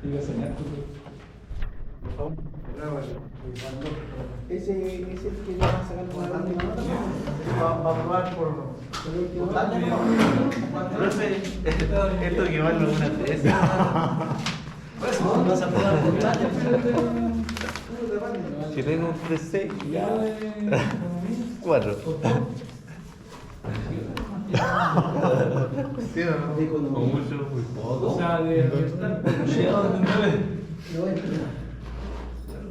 Iba a soñar tú. Por favor, Ese es el que va a sacar por la última nota. va a probar por. Profe, esto que vale una 3. Pues vas a probar por Si tengo un 3-6, Ya, 4. ¿Sí o no? De economía. O mucho, muy o poco. sea, de universidad, llegado de 9. No voy a entrenar.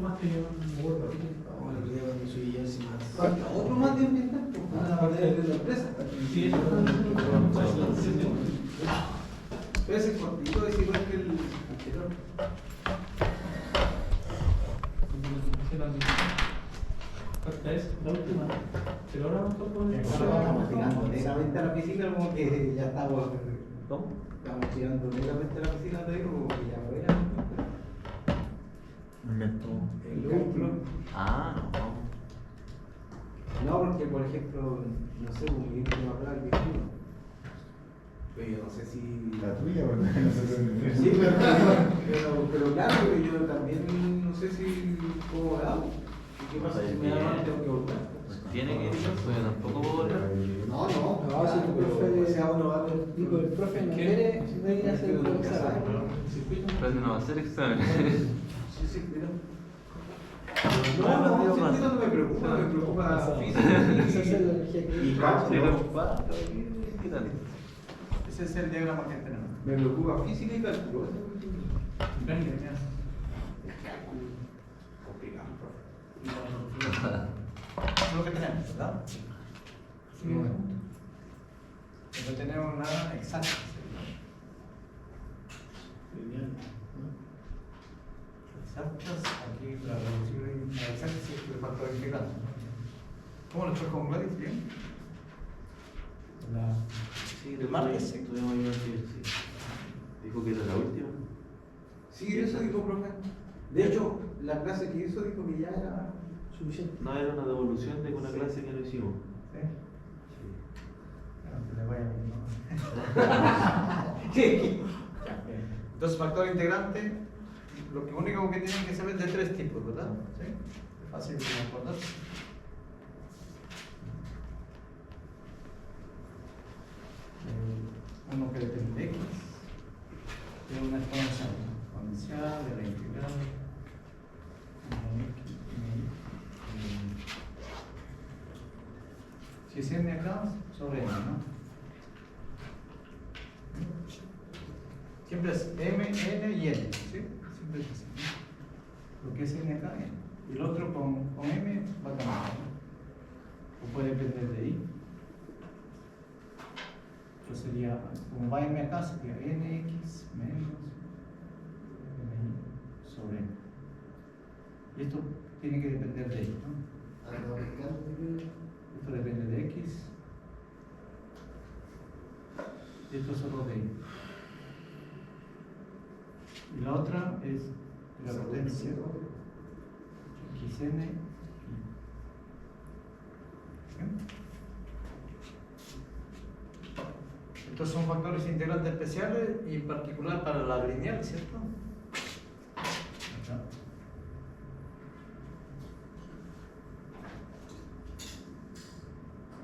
Más que yo, me vuelvo aquí. Bueno, que cuando soy yo sin más. Otro más de ambiental, una parte de la empresa. Sí, eso Pero ese cortito es igual que el anterior. Esta es la última. Pero ahora vamos a poner. Estamos tirando netamente a la piscina como que ya estamos. ¿Cómo? Estamos tirando netamente a la piscina, te digo, como que ya no era. El último. Ah, no. No, porque por ejemplo, no sé, un libro que va a hablar de uno. Pero yo no sé si. La tuya, porque nosotros Sí, pero claro, yo también no sé si cómo hago. ¿Qué pasa si me da mal? Tengo que volver. Tiene que ir, pues yo tampoco puedo volver. No, No, si tu profe, o sea, uno va a ver. digo, el profe no quiere venir a hacer el examen. Pero no va a hacer examen. Sí, sí, cuidado. No, sentido no me preocupa física. Esa es la energía que Y cálculo. ¿Qué tal? Ese es el diagrama que tenemos. Me preocupa física y cálculo. Gran idea. El cálculo. Complicado, profe. Es lo que tenemos, ¿verdad? Sí. No tenemos nada exacto. Exactas, aquí la reducción exacta es el factor integral. ¿Cómo lo echó con Gladys? ¿Bien? Sí, ¿El martes? Sí. Tuvimos ahí un sí. Dijo que era la última. Sí, eso dijo, profe. De hecho, la clase que hizo dijo que ya era suficiente. No, era una devolución de una clase que no hicimos. ¿Sí? Sí. Bueno, que le vaya bien, ¿no? Sí. Entonces, factor integrante, lo único que tienen que saber de tres tipos, ¿verdad? Sí. Fácil de acordarse. Uno que depende de X, de una exponencial, de la integral, si es n acá, sobre n, ¿no? Siempre es m, n y n, ¿sí? Siempre es así, ¿no? Lo que es n acá, n. Y el otro con m va cambiando, ¿no? O puede depender de i. Entonces sería, como va m acá, sería nx menos mi sobre n. Y esto tiene que depender de y, ¿no? Esto depende de x. Y esto solo de y. Y la otra es la potencia xn. Estos son factores integrantes especiales y en particular para la lineal, ¿cierto? Acá.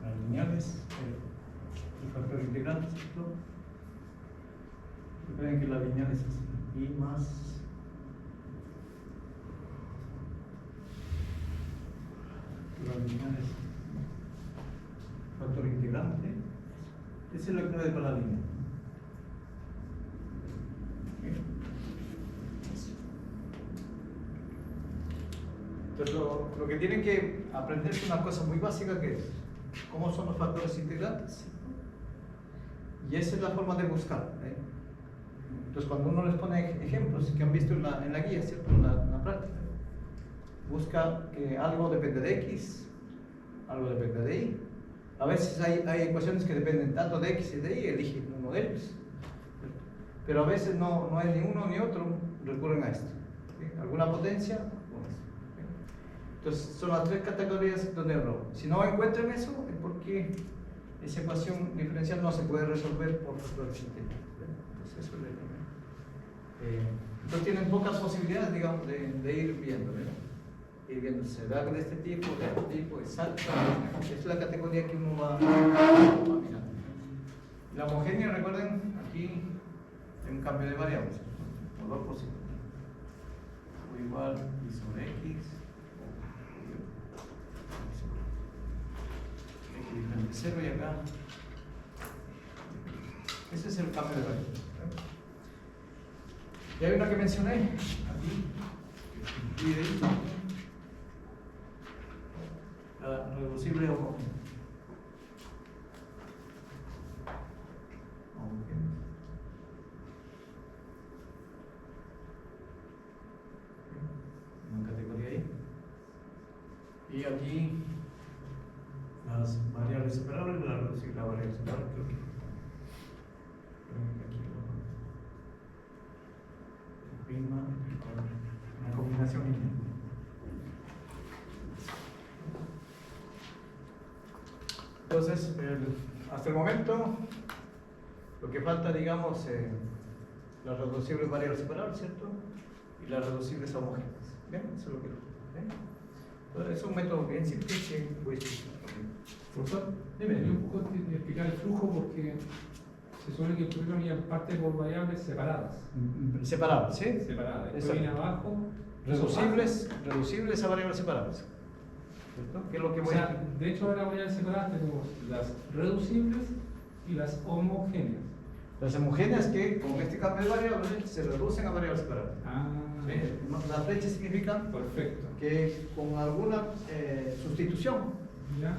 Las lineales, el factor integrante, ¿cierto? Recuerden que la lineal es así, y más las lineales, factor integrante. Esa es la clave para la línea. Entonces, lo que tienen que aprender es una cosa muy básica que es cómo son los factores integrantes. Y esa es la forma de buscar. Entonces, cuando uno les pone ejemplos que han visto en la guía, ¿cierto? En la práctica, busca que algo depende de X, algo depende de Y. A veces hay ecuaciones que dependen tanto de X y de Y, eligen uno de ellos. Pero a veces no hay ni uno ni otro, recurren a esto. ¿Sí? ¿Alguna potencia? Con eso. ¿Sí? Entonces son las tres categorías donde error. Si no encuentran eso, es porque esa ecuación diferencial no se puede resolver por factores integrantes. Entonces eso es Entonces tienen pocas posibilidades, digamos, de ir viendo, ¿verdad? Ir viendo, se da de este tipo, exacto. Es la categoría que uno va mirando. La homogénea, recuerden, aquí hay un cambio de variables, valor posible. O igual y sobre x. X diferente 0 y acá. Ese es el cambio de variables. Y hay una que mencioné aquí. Y de ahí, la reducible homogénea. Una categoría ahí. Y aquí las variables separables, la reducible, la variable separable, creo que aquí prima, una combinación lineal. Entonces, hasta el momento, lo que falta, digamos, las reducibles variables separables, ¿cierto? Y las reducibles homogéneas. ¿Bien? Eso es lo que Entonces, es un método bien simple que voy a explicar. Profesor, Dime. un poco de explicar el flujo porque se supone que el programa ya parte por variables separadas. Separables, ¿sí? Separadas. Después Exacto. viene abajo. Reducibles a variables separables. ¿Cierto? ¿Qué es lo que O voy sea, a de hecho, ahora variables separadas tenemos las reducibles y las homogéneas. Las homogéneas que con este cambio de variables se reducen a variables separables. Ah, ¿Sí? Las flechas significan perfecto. que con alguna sustitución ¿Ya?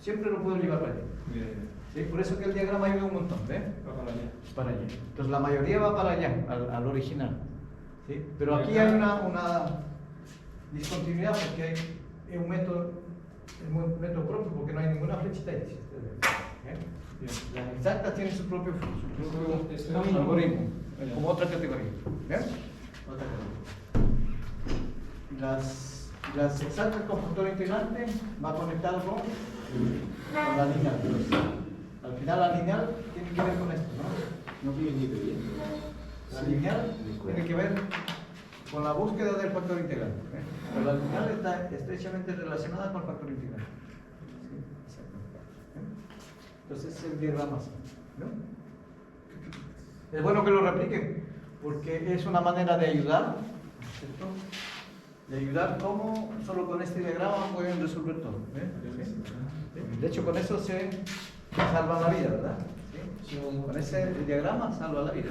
siempre lo puedo llevar para allá. Bien. ¿Sí? Por eso que el diagrama ayuda un montón, ¿ve? Va para allá. Para allá. Entonces la mayoría va para allá, al original. ¿Sí? Pero aquí hay una discontinuidad porque hay un método propio, porque no hay ninguna flechita ahí. Bien. Las exactas tienen su propio Eso es algoritmo, Ya. como otra categoría. ¿Bien? Otra categoría. Las exactas con factor integrante va conectado con la lineal. Entonces, al final la lineal tiene que ver con esto, ¿no? No pide ni pedir. La lineal tiene que ver con la búsqueda del factor integrante. Pero la lineal está estrechamente relacionada con el factor integrante. ¿Sí? Exacto. Entonces es el diagrama así, ¿no? Es bueno que lo repliquen porque es una manera de ayudar, ¿cierto? De ayudar cómo solo con este diagrama pueden resolver todo. De hecho, con eso se salva la vida, ¿verdad? ¿Sí? Con ese diagrama salva la vida.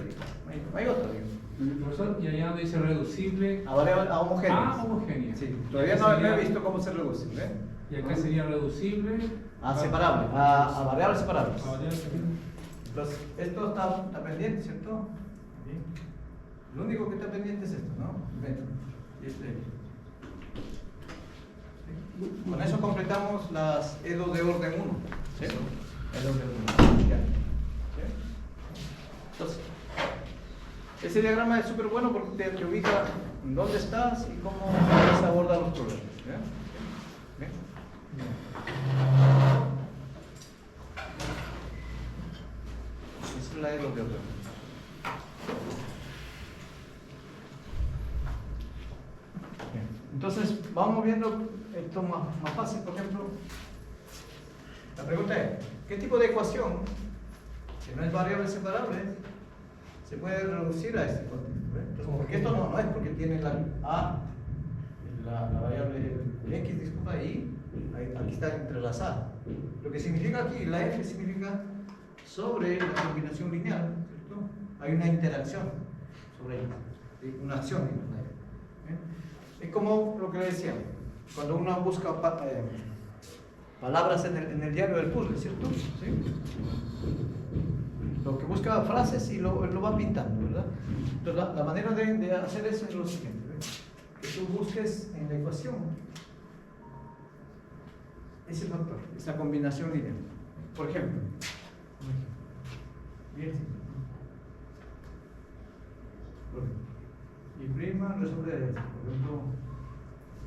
No hay otro, digamos. Profesor, y allá donde dice reducible. A homogéneas. Ah, homogénea. Sí, todavía no he visto cómo se reduce. ¿Ve? Y acá sería reducible. A separable, a variables separables. A variables separables. Entonces, esto está pendiente, ¿cierto? Lo único que está pendiente es esto, ¿no? Método. Y este. ¿Sí? Con eso completamos las EDO de orden 1. ¿Sí? EDO de orden 1. ¿Ya? ¿Sí? Entonces, ese diagrama es súper bueno porque te ubica en dónde estás y cómo puedes abordar los problemas. ¿Ya? ¿Bien? Esa es la EDO de orden. Entonces, vamos viendo esto más fácil, por ejemplo. La pregunta es, ¿qué tipo de ecuación, que no es variable separable, se puede reducir a este contexto? Porque esto no es porque tiene la A, la variable X, disculpa, y aquí está entrelazada. Lo que significa aquí, la F significa sobre la combinación lineal, ¿cierto? Hay una interacción sobre ella, ¿sí? Una acción, digamos. Es como lo que le decía, cuando uno busca palabras en el diario del puzzle, ¿cierto? ¿Sí? Lo que busca frases y lo va pintando, ¿verdad? Entonces la manera de hacer eso es lo siguiente, ¿ves? Que tú busques en la ecuación ese factor, esa combinación lineal. Por ejemplo, bien simple. Y prima resuelve esto, por ejemplo,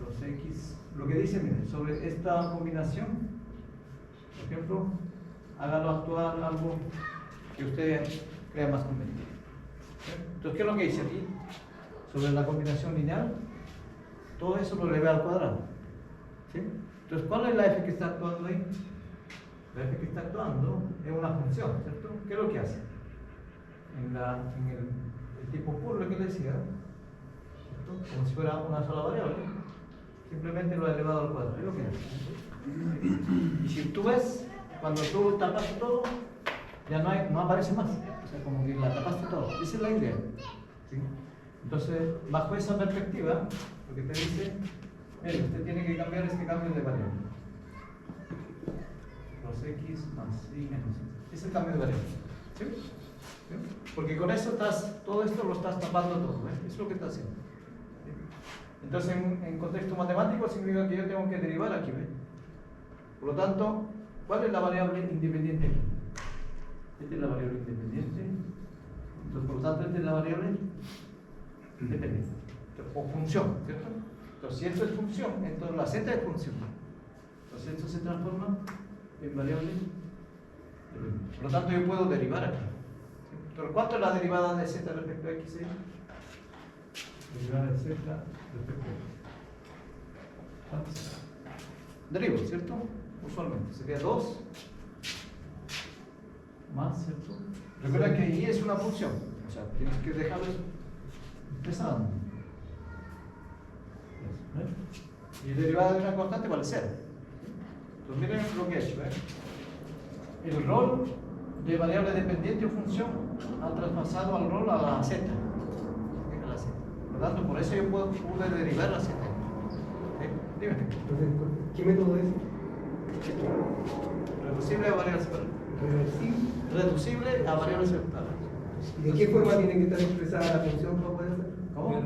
los X, lo que dice, miren, sobre esta combinación, por ejemplo, hágalo actuar algo que usted crea más conveniente. Entonces, ¿qué es lo que dice aquí? sobre la combinación lineal, todo eso lo elevé al cuadrado. ¿Sí? Entonces, ¿cuál es la f que está actuando ahí? La f que está actuando es una función, ¿cierto? ¿Qué es lo que hace? En el tipo puro, lo que le decía, ¿cierto? Como si fuera una sola variable, simplemente lo ha elevado al cuadrado, es lo que hace. Y si tú ves, cuando tú tapas todo, ya no aparece más, o sea, como que la tapaste todo, esa es la idea. ¿Sí? Entonces, bajo esa perspectiva, lo que te dice, mire, usted tiene que cambiar este cambio de variable. Los x más y menos x. Es el cambio de variable. ¿Sí? ¿Sí? Porque con eso todo esto lo estás tapando todo. Es lo que está haciendo. ¿Sí? Entonces, en contexto matemático, significa que yo tengo que derivar aquí. ¿Ve? Por lo tanto, ¿cuál es la variable independiente aquí? Esta es la variable independiente. Entonces, por lo tanto, esta es la variable independiente. O función, ¿cierto? Entonces, si esto es función, entonces la z es función. Entonces, esto se transforma en variable. Por lo tanto, yo puedo derivar aquí. Entonces, ¿cuánto es la derivada de z respecto a x? Derivada de z respecto a x. ¿Cuánto será? Derivo, ¿cierto? Usualmente. Sería 2 más, ¿cierto? Recuerda que y es una función. O sea, tienes que dejarlo empezando. Y derivada de una constante vale 0. Entonces miren lo que he hecho. El rol de variable dependiente o función ha traspasado al rol a la z. Por lo tanto, por eso yo pude derivar la z. Dime. Entonces, ¿qué método es? Reducible a variable separada. Reducible a variable separada. ¿Y de qué forma tiene que estar expresada la función para poder hacer? ¿Cómo?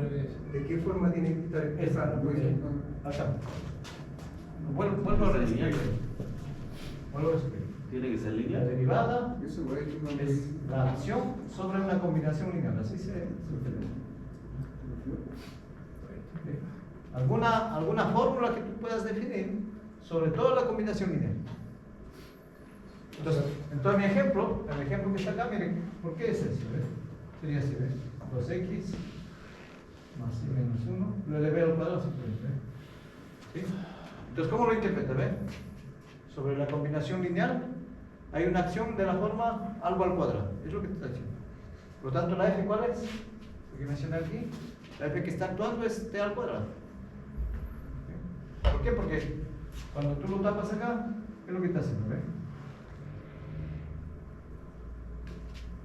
¿De qué forma tiene que estar expresada la función? Acá. Vuelvo a reescribir. Vuelvo a reescribir. Tiene que ser La lineal. derivada Eso voy a decir una es vez. la acción sobre una combinación lineal. Así se entiende. ¿Alguna fórmula que tú puedas definir sobre toda la combinación lineal? Entonces mi ejemplo, el ejemplo que está acá, miren, ¿por qué es eso? Sería así, ¿ves? 2x más y menos 1, lo elevé al cuadrado simplemente. ¿Sí? Entonces, ¿cómo lo interpreta? ¿Ve? Sobre la combinación lineal hay una acción de la forma algo al cuadrado. Es lo que te está diciendo. Por lo tanto, la f, ¿cuál es? Lo que mencioné aquí, la f que está actuando es t al cuadrado. ¿Sí? ¿Por qué? Porque cuando tú lo tapas acá, ¿qué es lo que está haciendo? ¿Ve?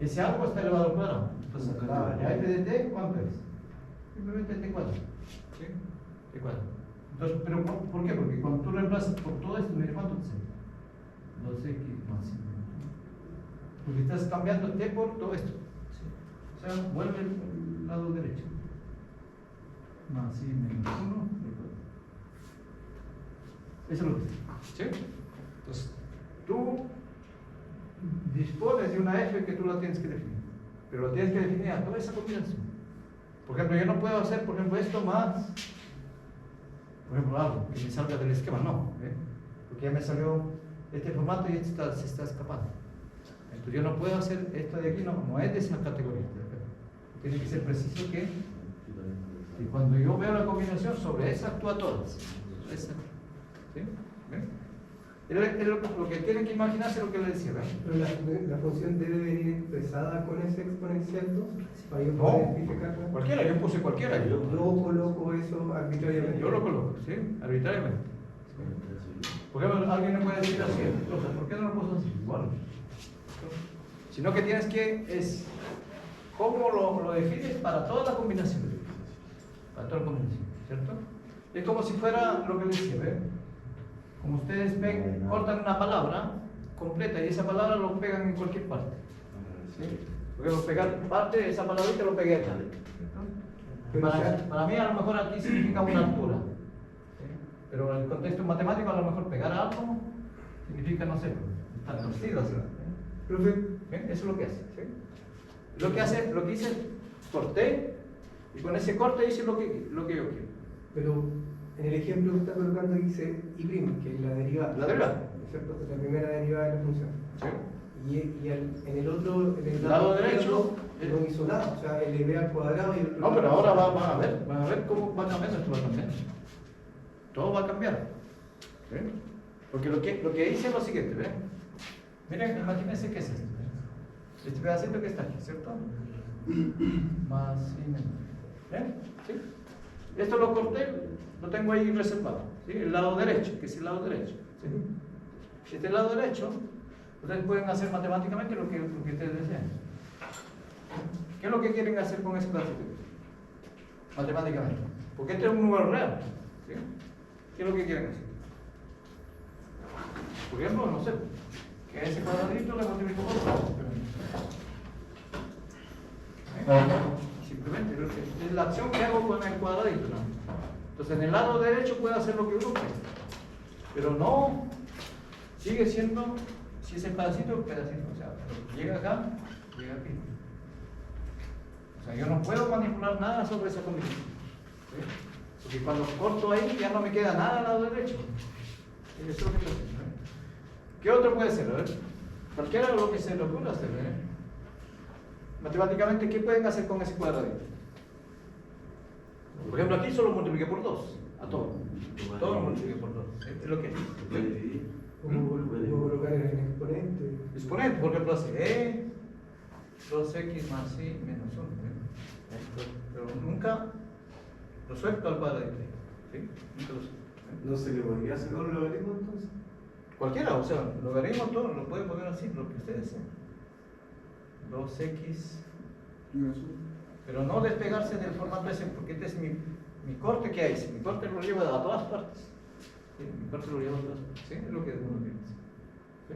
Ese algo está elevado al cuadrado. Entonces, la f de t, ¿cuánto es? Simplemente t cuadrado. ¿Sí? T cuadrado. Entonces, ¿pero por qué? Porque cuando tú reemplazas por todo esto, mire cuánto te sale. 2x más 5. Porque estás cambiando t por todo esto. ¿Sí? O sea, vuelve al lado derecho. Más y menos 1. Eso es lo que es. ¿Sí? Entonces, tú dispones de una f que tú la tienes que definir. Pero la tienes que definir a toda esa combinación. Por ejemplo, yo no puedo hacer, por ejemplo, esto más, por ejemplo, algo que me salga del esquema, no. Porque ya me salió este formato y este se está escapando. Entonces yo no puedo hacer esto de aquí, no es de esa categoría. Tiene que ser preciso que cuando yo veo la combinación, sobre esa actúa todas. Esa. ¿Sí? ¿Ven? Es lo que tienen que imaginarse lo que les decía, ¿ven? Pero la función debe venir expresada con ese exponencial 2 para yo No, poder identificarla. cualquiera, yo puse cualquiera. Yo coloco eso arbitrariamente. Yo lo coloco, ¿sí? Arbitrariamente. Por ejemplo, alguien me puede decir así, entonces, ¿por qué no lo puedo hacer igual? Sino que tienes que, es, ¿cómo lo defines para toda la combinación? Para toda la combinación, ¿cierto? Es como si fuera lo que les decía, ¿ven? Como ustedes cortan una palabra completa y esa palabra lo pegan en cualquier parte. ¿Sí? Porque pegar parte, esa palabrita lo pegué acá. Para mí a lo mejor aquí significa una altura. ¿Sí? Pero en el contexto matemático a lo mejor pegar algo significa, no sé, estar torcido así. Profe, ¿Ven? Eso es lo que hace. ¿Sí? Lo que hice, corté y con ese corte hice lo que yo quiero. pero en el ejemplo que está colocando dice y', que es la derivada. La derivada. ¿Cierto? Es la primera derivada de la función. ¿Sí? En el otro, en el Lado lado derecho, izquierdo, no hizo nada. O sea, eleve al cuadrado y el otro No, pero lado- ahora van a ver cómo va cambiando, esto va a cambiar. Todo va a cambiar. ¿Sí? Porque lo que hice es lo siguiente, ¿ven? Miren, imagínense qué es esto. ¿Ven? Este pedacito que está aquí, ¿cierto? Más y menos. ¿Ven? ¿Sí? Esto lo corté, lo tengo ahí reservado. ¿Sí? El lado derecho, que es el lado derecho. ¿Sí? Este lado derecho, ustedes pueden hacer matemáticamente lo que ustedes deseen. ¿Qué es lo que quieren hacer con ese pedacito? Matemáticamente. Porque este es un número real. ¿Sí? ¿Qué es lo que quieren hacer? Por ejemplo, no sé, que ese cuadradito le multiplico por 2. Simplemente, es la acción que hago con el cuadradito, ¿no? Entonces, en el lado derecho puedo hacer lo que uno quiere. Pero no, sigue siendo, si es el pedacito, o sea, llega acá, llega aquí. O sea, yo no puedo manipular nada sobre esa combinación. ¿Sí? Porque cuando corto ahí ya no me queda nada al lado derecho. Eso es lo que estoy haciendo, ¿eh? ¿Qué otro puede ser? A ver, cualquiera de lo que se le ocurra hacer, ¿eh? Matemáticamente, ¿qué pueden hacer con ese cuadradito? Por ejemplo, aquí solo multipliqué por 2, a todo. Todo lo multipliqué por 2. Es lo que es. Puedo colocar en el exponente. Exponente, por ejemplo, hace 2x más y menos 1. Pero nunca lo suelto al cuadradito. ¿Sí? Nunca lo suelto. ¿No se le podría hacer un logaritmo entonces? Cualquiera, o sea, logaritmo todo, lo puede poner así, lo que ustedes deseen. 2x, pero no despegarse del formato ese, porque este es mi corte que hay. Mi corte lo lleva a todas partes. ¿Sí? Mi corte lo lleva a todas partes. ¿Sí? Es lo que uno tiene. ¿Sí?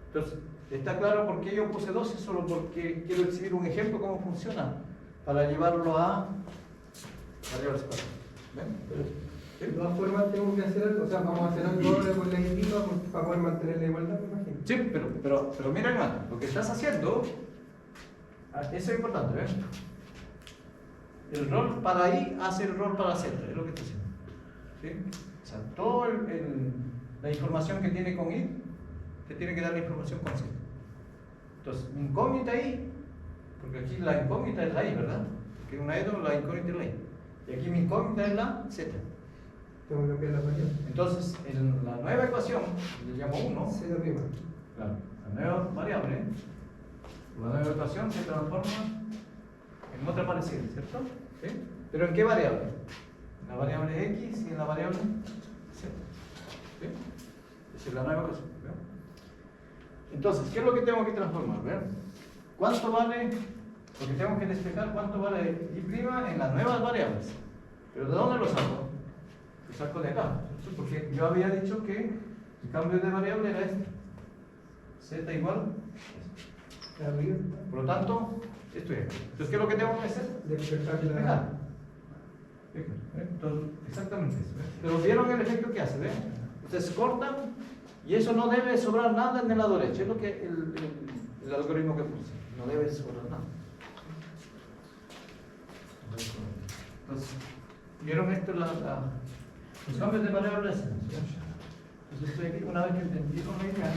Entonces, ¿está claro por qué yo puse 12? Solo porque quiero exhibir un ejemplo cómo funciona para llevarlo a variables separadas. ¿Ven? De todas formas, tenemos que hacer algo. O sea, vamos a hacer algo ahora con la IPA para poder mantener la igualdad, me imagino. Sí, pero mira, hermano, lo que estás haciendo, eso es importante, ¿ves? El rol para I hace el rol para Z, es lo que está haciendo. ¿Sí? O sea, toda la información que tiene con I, te tiene que dar la información con Z. Entonces, mi incógnita I, porque aquí la incógnita es la I, ¿verdad? Porque una EDO, la incógnita es la I. Y aquí mi incógnita es la Z. Tengo que cambiar la variable. Entonces, en la nueva ecuación, le llamo 1, Z prima. claro, la nueva variable, la nueva ecuación se transforma en otra parecida, ¿cierto? ¿Sí? ¿Pero en qué variable? En la variable x y en la variable z. ¿Sí? Esa es la nueva ecuación. ¿Ve? Entonces, ¿qué es lo que tengo que transformar? ¿Ve? ¿Cuánto vale? Porque tengo que despejar cuánto vale y' en las nuevas variables. ¿Pero de dónde lo saco? Lo saco de acá. ¿Cierto? Porque yo había dicho que el cambio de variable era este. Z igual. Arriba. Por lo tanto, esto es. Entonces, ¿qué es lo que tengo que hacer? Despejar Despejar. la. Entonces, exactamente eso. Pero vieron el efecto que hace, ¿ven? Ustedes cortan y eso no debe sobrar nada en el lado derecho. Es lo que el algoritmo que puse. No debe sobrar nada. Entonces, ¿vieron esto? Los cambios de variables. Entonces, estoy aquí, una vez que entendí con la idea.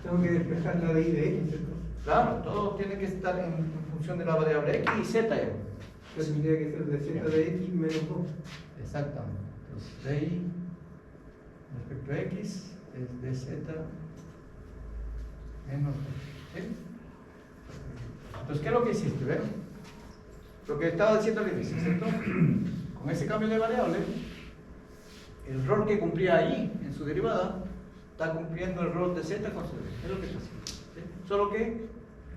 Tengo que despejar la de I de X, ¿cierto? Claro, todo tiene que estar en función de la variable x y z. Yo tendría que ser de Z de X menos 2. Exactamente. Entonces, de y respecto a x es de z menos 2. ¿Sí? Entonces, ¿qué es lo que hiciste? ¿Ven? Lo que estaba diciendo al inicio, ¿cierto? Con ese cambio de variable, el rol que cumplía ahí en su derivada está cumpliendo el rol de z con su derivada. Es lo que está haciendo. ¿Sí? Solo que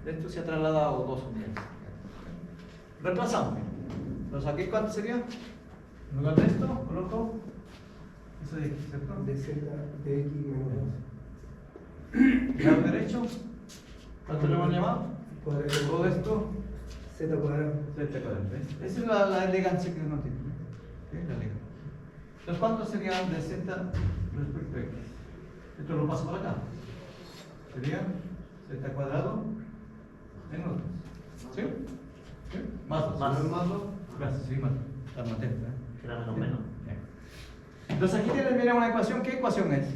esto se ha trasladado a 2 unidades. Reemplazamos. Entonces, ¿aquí cuánto sería? En lugar de esto, coloco eso de x, ¿cierto? De Z de X menos Y al derecho, ¿cuánto le hemos llamado? 2. Cuadrado. Todo esto, Z cuadrado. z cuadrado. ¿Ves? Esa es la elegancia que uno tiene. ¿Sí? La elegancia. Entonces, ¿cuánto sería de z respecto a x? Esto lo paso para acá. Sería z cuadrado menos 2. ¿Sí? ¿Sí? Más 2. Más. Más 2. Gracias, sí, más 2. Está más atento, ¿eh? Era menos. Entonces aquí tienen, miren una ecuación. ¿Qué ecuación es?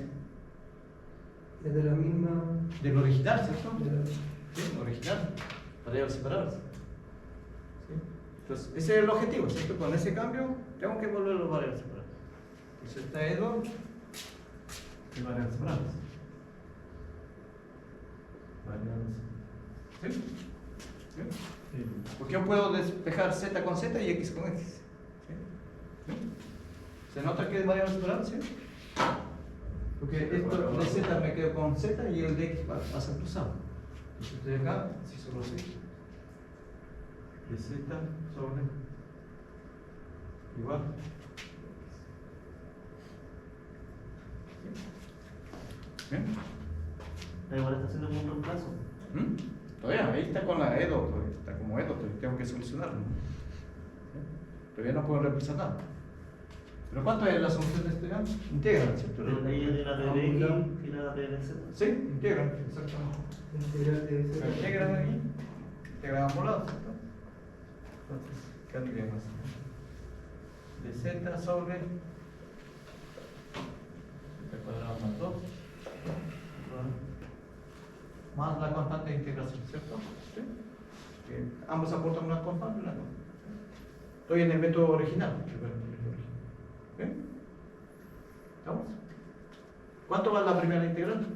Es de la misma. del original, ¿cierto? de la- Sí, original, variables separadas. ¿Sí? Entonces, ese es el objetivo, ¿cierto? Con ese cambio, tengo que volver a las variables separadas. Entonces, esta es 2 y variables separadas. ¿Sí? ¿Sí? Porque yo puedo despejar z con z y x con x. ¿Sí? ¿Sí? ¿Se nota que es variable separada? ¿Sí? Porque esto de z me quedo con z y el de x pasa cruzado. Entonces estoy acá, si solo así. De z sobre igual. ¿Bien? Igual está haciendo un reemplazo. Todavía, ahí está con la EDO, todavía, está como EDO, todavía tengo que solucionarlo. ¿Sí? Todavía no puedo reemplazar nada. ¿Pero cuánto es la solución de esto ya? Integran, ¿cierto? Pero ahí tiene la de x y la de z. Sí, integran, exactamente. Integral de Z. Integran aquí, integran a ambos lados, ¿cierto? Entonces, ¿qué agregan más? De z sobre z cuadrado más 2 más la constante de integración, ¿cierto? ¿Sí? Que ambos aportan una constante y una constante. Estoy en el método original. ¿Bien? ¿Estamos? ¿Cuánto va la primera integral?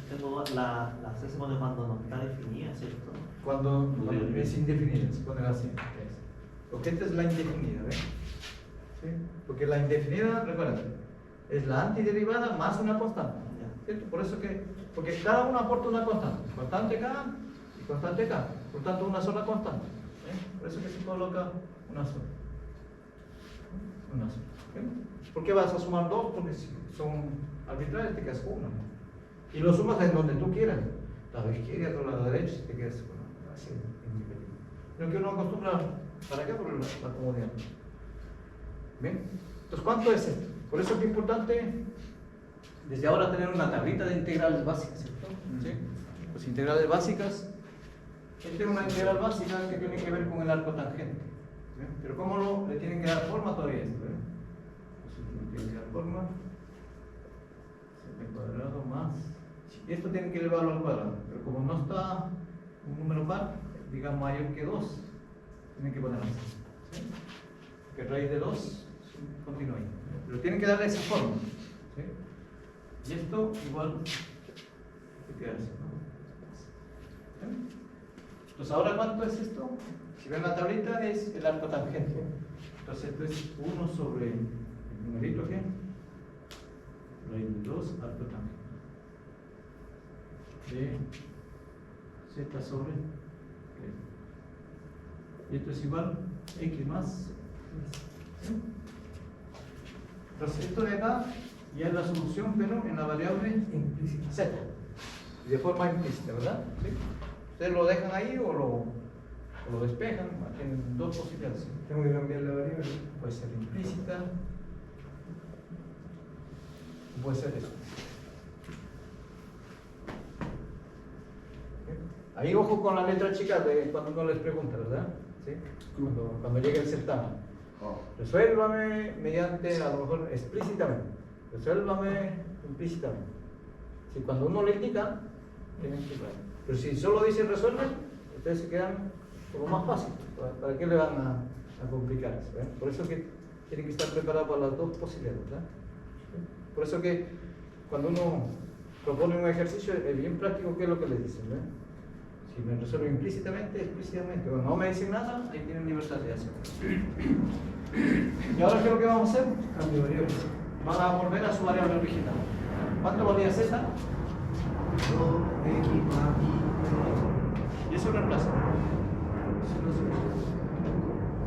Tengo la C se pone cuando no está definida, ¿cierto? Cuando es indefinida, se pone así. Porque esta es la indefinida, ¿ves? ¿Sí? Porque la indefinida, recuerden, es la antiderivada más una constante. ¿Cierto? Por eso que, porque cada uno aporta una constante. Constante acá y constante acá. Por tanto, una sola constante. Por eso que se coloca una sola. Una sola. ¿Por qué vas a sumar dos? Porque si son arbitrarias te quedas con una. Y lo sumas en donde tú quieras. Lado izquierdo o lado derecho, si te quedas con una. Así, independiente. Lo que uno acostumbra para acá por la comodidad. Bien. Entonces, ¿cuánto es esto? Por eso es importante desde ahora tener una tablita de integrales básicas, ¿cierto? ¿Sí? Pues integrales básicas. Esta es una integral básica que tiene que ver con el arco tangente. ¿Sí? Pero ¿cómo le tienen que dar forma todavía esto? Pues tiene que dar forma. Z cuadrado más. Esto tiene que elevarlo al cuadrado. Pero como no está un número par, digamos mayor que 2, tienen que ponerlo así. ¿Sí? Que raíz de 2 continúa ahí. Pero tienen que darle esa forma. ¿Sí? Y esto igual hay que quedarse, ¿no? ¿Sí? Entonces, ¿ahora cuánto es esto? Si ven la tablita, es el arco tangente. Entonces, esto es 1 sobre el numerito aquí. Raíz de 2, arco tangente. De z sobre 3. Y esto es igual a x más. ¿Sí? Entonces, esto de acá ya es la solución, pero en la variable implícita z, de forma implícita, ¿verdad? ¿Sí? Ustedes lo dejan ahí o lo despejan, tienen dos posibilidades. Tengo que cambiar la variable. Puede ser implícita, o puede ser eso. Ahí ojo con la letra chica de cuando uno les pregunta, ¿verdad? ¿Sí? Cuando llegue el certamen. Resuélvame mediante, a lo mejor explícitamente. Resuélvame implícitamente. Si cuando uno le indica, tienen que ver. Pero si solo dice resuelve, ustedes se quedan como más fácil. ¿Para qué le van a complicar eso? Por eso que tienen que estar preparados para las dos posibilidades, ¿verdad? Por eso que cuando uno propone un ejercicio es bien práctico qué es lo que le dicen, ¿verdad? Si me resuelvo implícitamente, explícitamente. Cuando no me dicen nada, ahí tienen libertad de hacerlo. ¿Y ahora qué es lo que vamos a hacer? Cambio de variable. Van a volver a su variable original. ¿Cuánto valía z? 2x más Y eso reemplaza.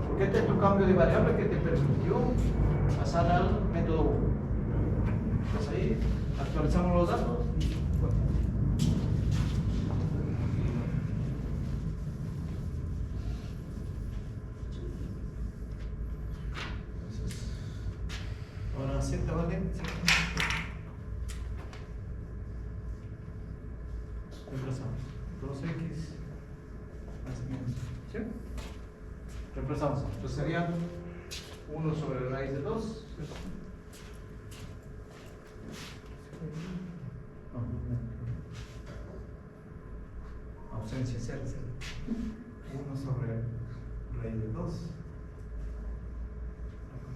Porque este es tu cambio de variable que te permitió pasar al método 1. Entonces ahí actualizamos los datos y bueno. Entonces, ahora z vale. Reemplazamos 2x más menos. ¿Sí? Reemplazamos. Entonces sería 1 sobre raíz de 2 Ausencia 0, 1 sobre raíz de 2.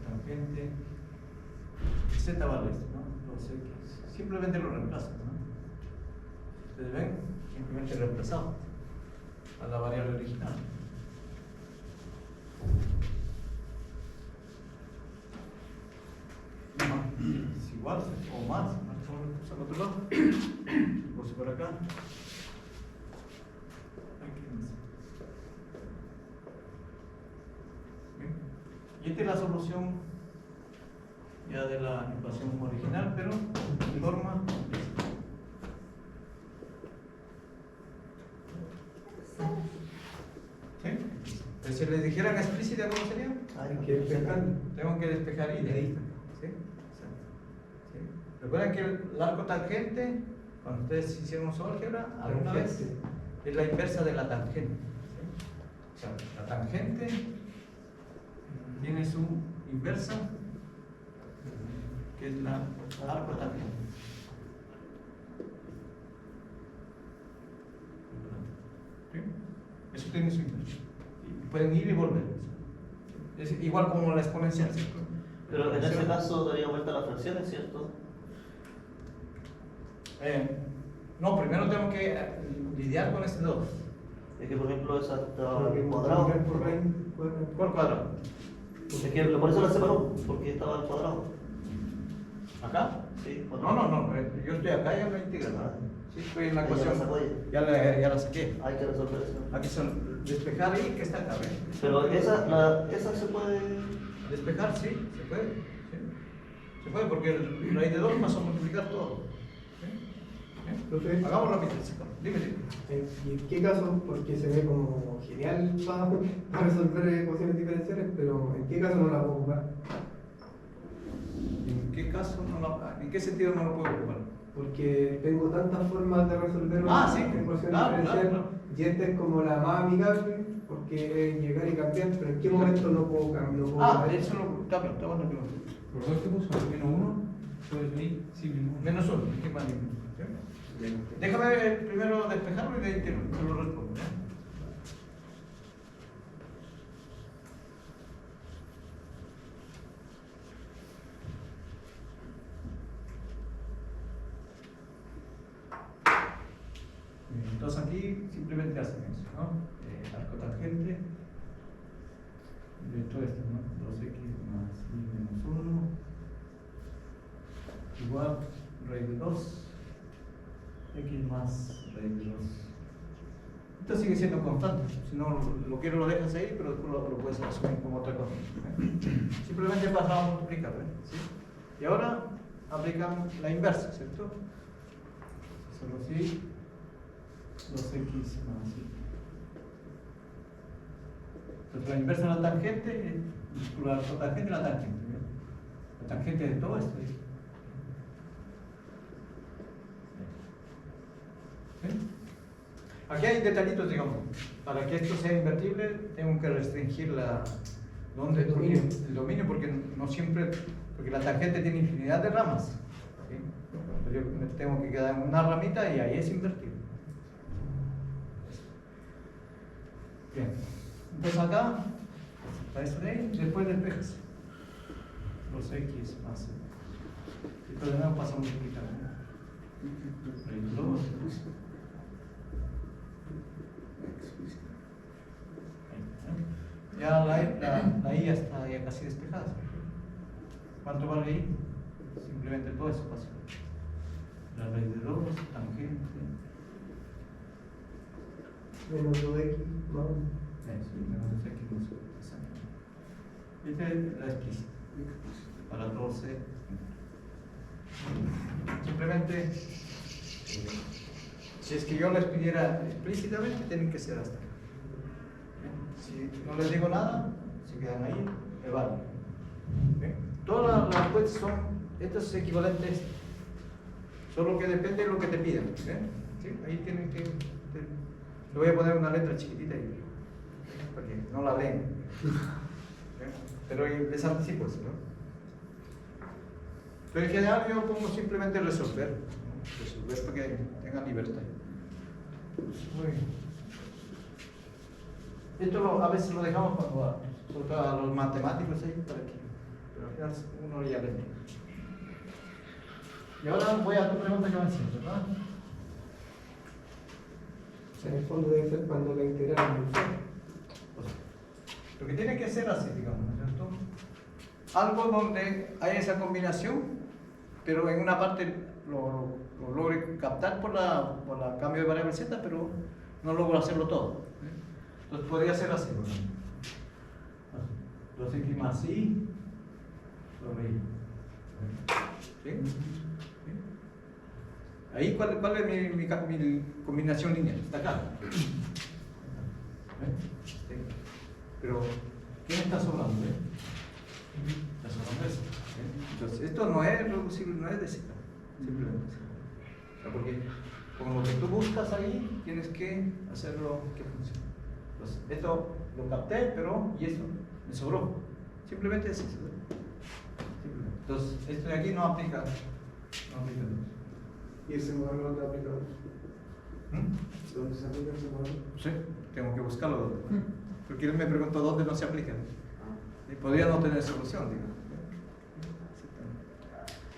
Tangente. Z vale esto, ¿no? 2x. Simplemente lo reemplazo, ¿no? Ustedes ven, simplemente reemplazado a la variable original. Es igual o más, vamos al otro lado. Puse por acá. Aquí más. Bien. Y esta es la solución ya de la ecuación original, pero en forma implícita. ¿Sí? Pero si les dijeran explícita, ¿cómo sería? Hay que despejar. Tengo que despejar y de ahí. ¿Sí? Exacto. ¿Sí? Recuerden que el arco tangente, cuando ustedes hicieron su álgebra, alguna vez, es la inversa de la tangente. ¿Sí? O sea, la tangente tiene su inversa, que es la arco tangente. ¿Sí? Eso tiene su inversa. Y pueden ir y volver. Es igual como la exponencial, ¿cierto? Pero en ese caso daría vuelta las fracciones, ¿cierto? No, primero tengo que lidiar con este 2. Es que, por ejemplo, esa está Porque cuadrado. multiplicar por raíz cuadrada. ¿Cuál cuadrado? Es que por eso la separó, porque estaba al cuadrado. ¿Acá? Sí, No, yo estoy acá y en la integral. Ah. Sí, estoy en la Ahí ya la ecuación. sacó Ya la saqué. Hay que resolver eso. Aquí son despejar y que está acá, ¿ves? Pero esa se puede. Despejar, sí, se puede. ¿Sí? Se puede porque el raíz de 2 pasa a multiplicar todo. ¿Sí? Profe, Hagamos rápido, dime. ¿y en qué caso? Porque se ve como genial para resolver ecuaciones diferenciales, pero ¿en qué caso no la puedo ocupar? ¿En qué sentido no lo puedo ocupar? Porque tengo tantas formas de resolver Ah, sí, ecuación claro, diferencial, claro. y esta es como la más amigable, porque es llegar y cambiar, pero ¿en qué momento no puedo cambiar? No puedo cambiar? Eso está bueno. ¿Por dos que puso? ¿Menos uno? Puedes venir, sí, menos uno. Menos 1, ¿qué más? ¿Sí? Déjame primero despejarlo y de ahí te lo respondo. Entonces aquí simplemente hacen eso, ¿no? Arco tangente de todo esto, ¿no? 2x más y menos 1 igual raíz de 2 x más raíz de 2. Esto sigue siendo constante, si no lo quiero lo dejas ahí, pero después lo puedes asumir como otra cosa. Simplemente pasamos a multiplicar, ¿sí? Y ahora aplicamos la inversa, ¿cierto? Solo así, 2x más y. Entonces la inversa de la tangente es la tangente y la tangente. ¿Bien? La tangente de todo esto. ¿Sí? Aquí hay detallitos, digamos. Para que esto sea invertible, tengo que restringir el dominio, porque no siempre, porque la tangente tiene infinidad de ramas. ¿Sí? Entonces yo me tengo que quedar en una ramita y ahí es invertible. Bien. Entonces acá, para esto de ahí, después despejas. Los x más. Y todo de nuevo pasa a multiplicar. Ya la I ya está ya casi despejada. ¿Cuánto vale I? Simplemente todo eso pasa. La raíz de 2, tangente. Menos 2x más 1. Eso, menos x más 1. Esta es la explícita. Para 12. Simplemente, si es que yo les pidiera explícitamente, tienen que ser hasta acá. Si no les digo nada, se quedan ahí, me vale. Todas las respuestas son estos equivalentes, solo que depende de lo que te pidan. ¿Sí? Ahí tienen que. Le voy a poner una letra chiquitita ahí, porque no la leen. Pero les anticipo eso, ¿no? Pero en general yo pongo simplemente resolver. ¿No? Resolver. ver para que tengan libertad. Muy bien. Esto a veces lo dejamos sobre todo a los matemáticos ahí para que, pero al final uno ya aprende. Y ahora voy a tu pregunta que me hacías, ¿verdad? O sea, en el fondo debe ser cuando la integral es mensual. Lo que tiene que ser así, digamos, ¿no es cierto? Algo donde hay esa combinación, pero en una parte lo logre captar por la cambio de variable z, pero no logro hacerlo todo. Entonces podría ser así, ¿no? Entonces aquí más y lo veí. ¿Sí? ¿Sí? Ahí, ¿cuál es mi combinación lineal? Está acá. Sí. Pero, ¿quién está sobrando? Está sobrando eso. Entonces, esto no es reducible, no es de z, simplemente. O sea, porque con lo que tú buscas ahí, tienes que hacerlo que funcione. Entonces, esto lo capté, pero, y esto me sobró. Simplemente es eso. Simplemente. Entonces, esto de aquí no aplica. No aplica. Y ese modelo no te aplica. ¿Dónde se aplica ese modelo? Sí, tengo que buscarlo. Porque él me preguntó dónde no se aplica. Y podría no tener solución, digo.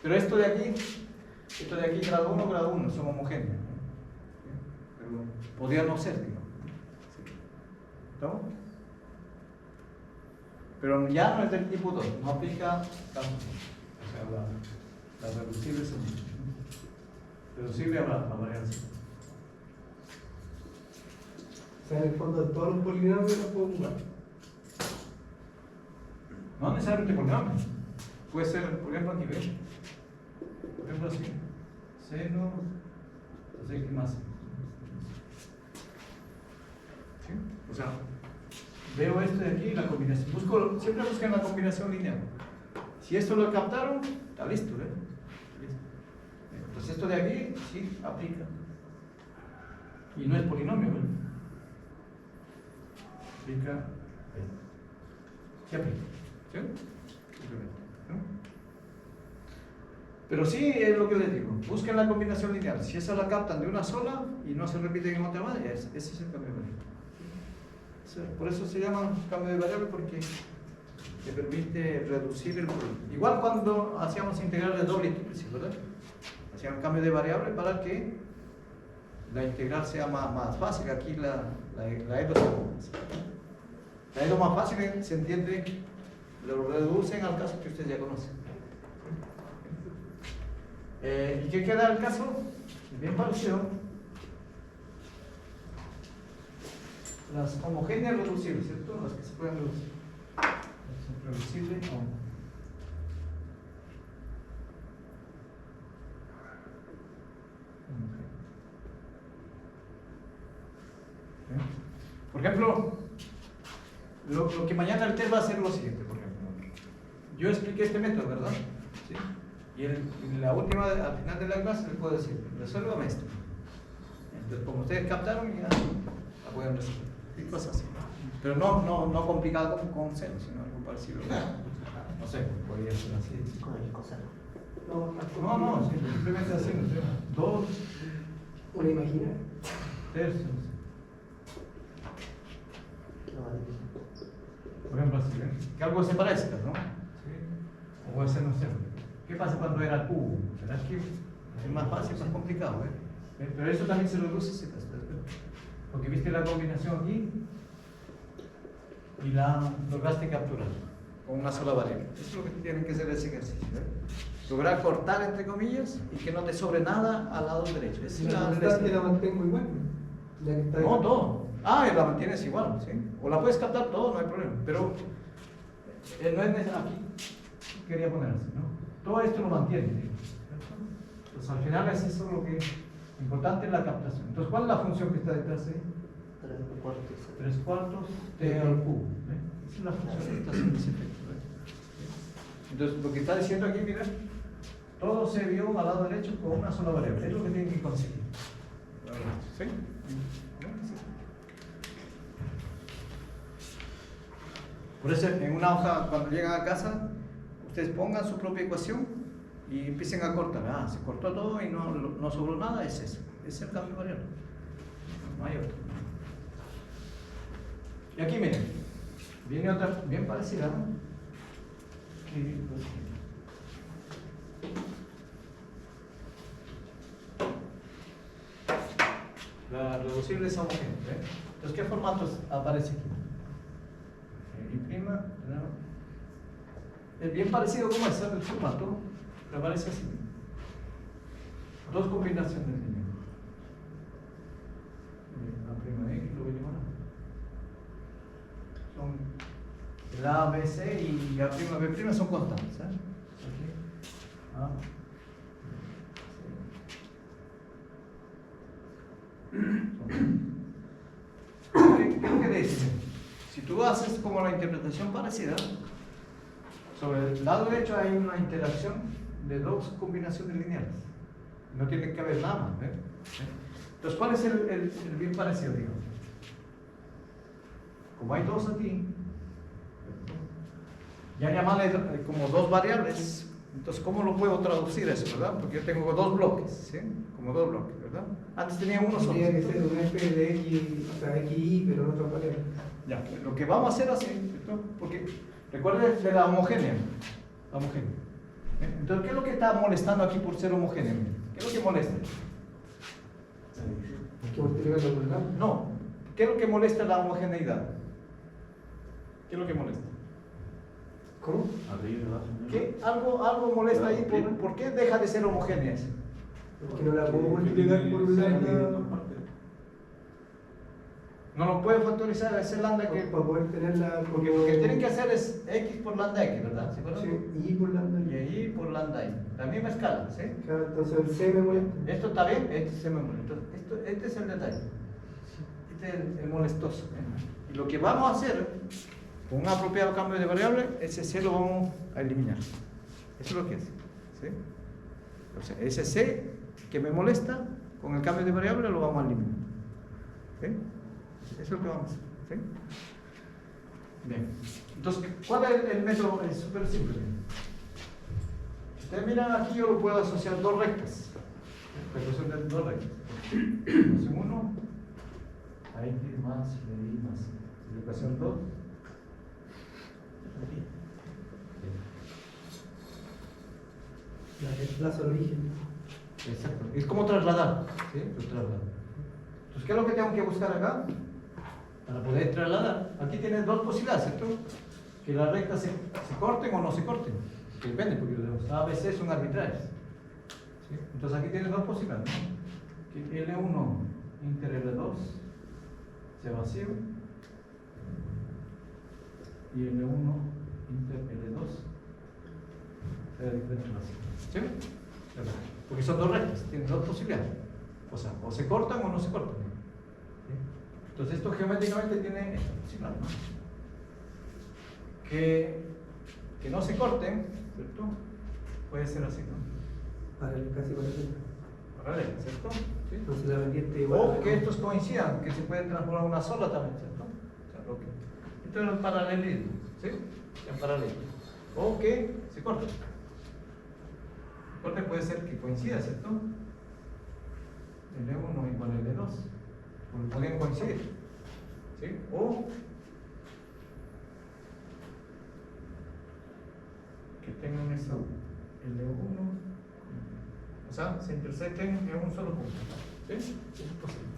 Pero esto de aquí, grado 1, son homogéneos. Pero podría no ser, digo. ¿No? Pero ya no es del tipo 2, no aplica tanto. O sea, la reducible es reducible a variable. O sea, en el fondo de todos los polinomios los puedo jugar. No necesariamente polinomios. Puede ser, por ejemplo, aquí, ¿ves? Por ejemplo, así. Seno, entonces, ¿qué más? ¿Sí? O sea, veo esto de aquí, la combinación. Siempre buscan la combinación lineal. Si esto lo captaron, está listo, ¿eh? Listo. Entonces, esto de aquí, sí, aplica. Y no es polinomio, ¿eh? Aplica. Sí, aplica. ¿Sí? Simplemente, ¿no? Pero sí es lo que les digo, busquen la combinación lineal. Si esa la captan de una sola y no se repiten en otra más, ese es el cambio de variable. Por eso se llama cambio de variable, porque te permite reducir el problema. Igual cuando hacíamos integrales doble y triple, ¿verdad? Hacíamos cambio de variable para que la integral sea más fácil. Aquí la EDO sea más fácil. La EDO más fácil se entiende, lo reducen al caso que ustedes ya conocen. ¿Y qué queda el caso? Bien parecido. Las homogéneas reducibles, ¿cierto? Las que se pueden reducir. Son reducibles o no. Por ejemplo, lo que mañana el test va a ser lo siguiente, por ejemplo. Yo expliqué este método, ¿verdad? ¿Sí? Y en la última, al final de la clase, les puedo decir, resuélvame esto. Entonces, como ustedes captaron, ya la pueden resolver. Y cosas así. Pero no complicado con cero, sino algo parecido. No sé, podría ser así. Con el coseno. No, simplemente así, no sé. 2 Una imaginaria. tercios. No vale. Por ejemplo, así, ¿ven? Que algo se parezca, ¿no? ¿Sí? O puede ser, no sé. ¿Qué pasa cuando era cubo? ¿Verdad que es más fácil, más complicado? Pero eso también se reduce, ¿sí? Porque viste la combinación aquí y la lograste capturar con una sola variable. Eso es lo que tienen que hacer ese ejercicio. Lograr cortar entre comillas y que no te sobre nada al lado derecho. Esa es La constante la mantengo igual. Ya que está no, todo. Y la mantienes igual, ¿sí? O la puedes captar todo, no hay problema. Pero no es necesario. Aquí quería poner así, ¿no? Todo esto lo mantiene, ¿sí? Entonces al final es eso lo que importante es la captación. Entonces, ¿cuál es la función que está detrás ahí? 3/4 t al cubo. Esa es la función que está haciendo ese efecto. Entonces, lo que está diciendo aquí, mira, todo se vio al lado derecho con una sola variable. Es lo que tienen que conseguir. ¿Sí? Por eso, en una hoja, cuando llegan a casa, ustedes pongan su propia ecuación y empiecen a cortar. Ah, se cortó todo y no sobró nada, es eso. Es el cambio de variable. No hay otro. Y aquí miren, viene otra bien parecida, ¿no? La reducible es homogénea. ¿Eh? Entonces, ¿qué formatos aparece aquí? Y prima, ¿no? Es bien parecido como es el formato, pero aparece así. Dos combinaciones de líneas. A prima X lo voy a llamar. Son el A, B, C y A prima, B prima son constantes. ¿Eh? Aquí, A, ¿Qué quiere decir? Si tú haces como la interpretación parecida, sobre el lado derecho hay una interacción de dos combinaciones lineales. No tiene que haber nada más. ¿Eh? Entonces, ¿cuál es el bien parecido? Digo? Como hay dos aquí, ya llamarle como dos variables, entonces, ¿cómo lo puedo traducir eso, verdad? Porque yo tengo dos bloques, ¿sí? Como dos bloques, ¿verdad? Antes tenía uno solo. Tendría que ser un f de x, o sea, xy, pero en otra variable. Ya, lo que vamos a hacer así, ¿cierto? Porque recuerden de la homogénea. La homogénea. ¿Eh? Entonces, ¿qué es lo que está molestando aquí por ser homogénea? ¿Qué es lo que molesta? Hay que multiplicarlo por el lado. No. ¿Qué es lo que molesta la homogeneidad? ¿Qué es lo que molesta? ¿Cómo? ¿Qué? Algo molesta ahí. ¿Por qué deja de ser homogénea? Porque no la puedo multiplicar por un lambda No lo puede factorizar ese lambda que... para poder tenerla. Porque lo que tienen que hacer es x por lambda x, ¿verdad? ¿Se acuerdan? Sí, y por lambda Y y. ahí por lambda y. La misma escala, ¿sí? Claro, entonces el c me molesta. Esto está bien, este se me molesta. Este es el detalle. Este es el molestoso. ¿Eh? Y lo que vamos a hacer, con un apropiado cambio de variable, ese c lo vamos a eliminar. Eso es lo que es. ¿Sí? O sea, ese c que me molesta, con el cambio de variable lo vamos a eliminar. ¿Sí? Eso es lo que vamos a hacer. ¿Sí? Bien. Entonces, ¿cuál es el método? Es súper simple. Si ustedes miran aquí, yo lo puedo asociar dos rectas. La ecuación de dos rectas. Ecuación 1, a x más y más. La ecuación 2. La que desplaza el origen. Exacto. Es como trasladar. ¿Sí? Lo traslado. Entonces, ¿qué es lo que tengo que buscar acá? Para poder trasladar. Aquí tienes dos posibilidades, ¿cierto? Que las rectas se corten o no se corten. Que depende, porque los ABC son arbitrarios. ¿Sí? Entonces, aquí tienes dos posibilidades, ¿no? Que L1 inter L2 sea vacío. Y L1 inter L2 sea diferente vacío. ¿Sí? ¿Verdad? Porque son dos rectas, tienen dos posibilidades. O sea, o se cortan o no se cortan. ¿Sí? Entonces esto geométricamente tiene esta posibilidad, ¿no? Que no se corten, ¿cierto? Puede ser así, ¿no? Casi parecido. Paralelo, ¿cierto? ¿Sí? Entonces la pendiente igual. O que estos coincidan, que se pueden transformar en una sola también, ¿cierto? O sea, esto es el paralelismo, ¿sí? En paralelo. O que se corten. Corte puede ser que coincida, ¿cierto? L1 igual a L2. O podrían coincidir. ¿Sí? O que tengan eso L1. O sea, se intersecten en un solo punto. ¿Sí? Eso es posible.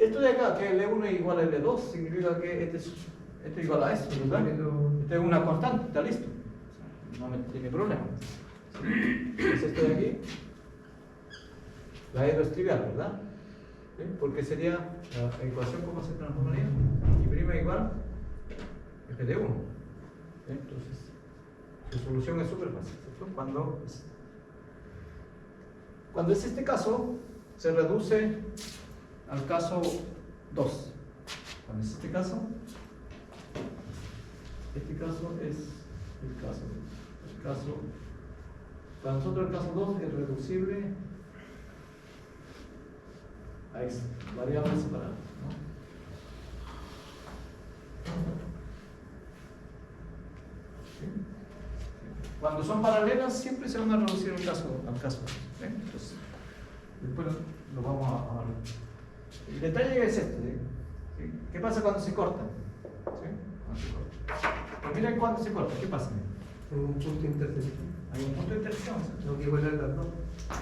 Esto de acá, que L1 igual a L2, significa que esto es igual a esto, ¿verdad? Esto es una constante, está listo. No me tiene problema. Entonces esto de aquí, la E no es trivial, ¿verdad? ¿Sí? Porque sería la ecuación, ¿cómo se transformaría? Y prima igual f de 1. ¿Sí? Entonces, su solución es súper fácil, ¿cierto? Cuando es este caso, se reduce al caso 2. Cuando es este caso es el caso. Para nosotros el caso 2 es reducible a variables separadas, ¿no? ¿Sí? Cuando son paralelas, siempre se van a reducir al caso. ¿Sí? Entonces, después lo vamos a ver. El detalle es este. ¿Sí? ¿Qué pasa cuando se cortan? ¿Sí? Cuando se cortan. Pues miren cuando se corta, ¿qué pasa? En un punto de intersección. Hay un punto de intersección. ¿Sí? Tengo que igualar las dos.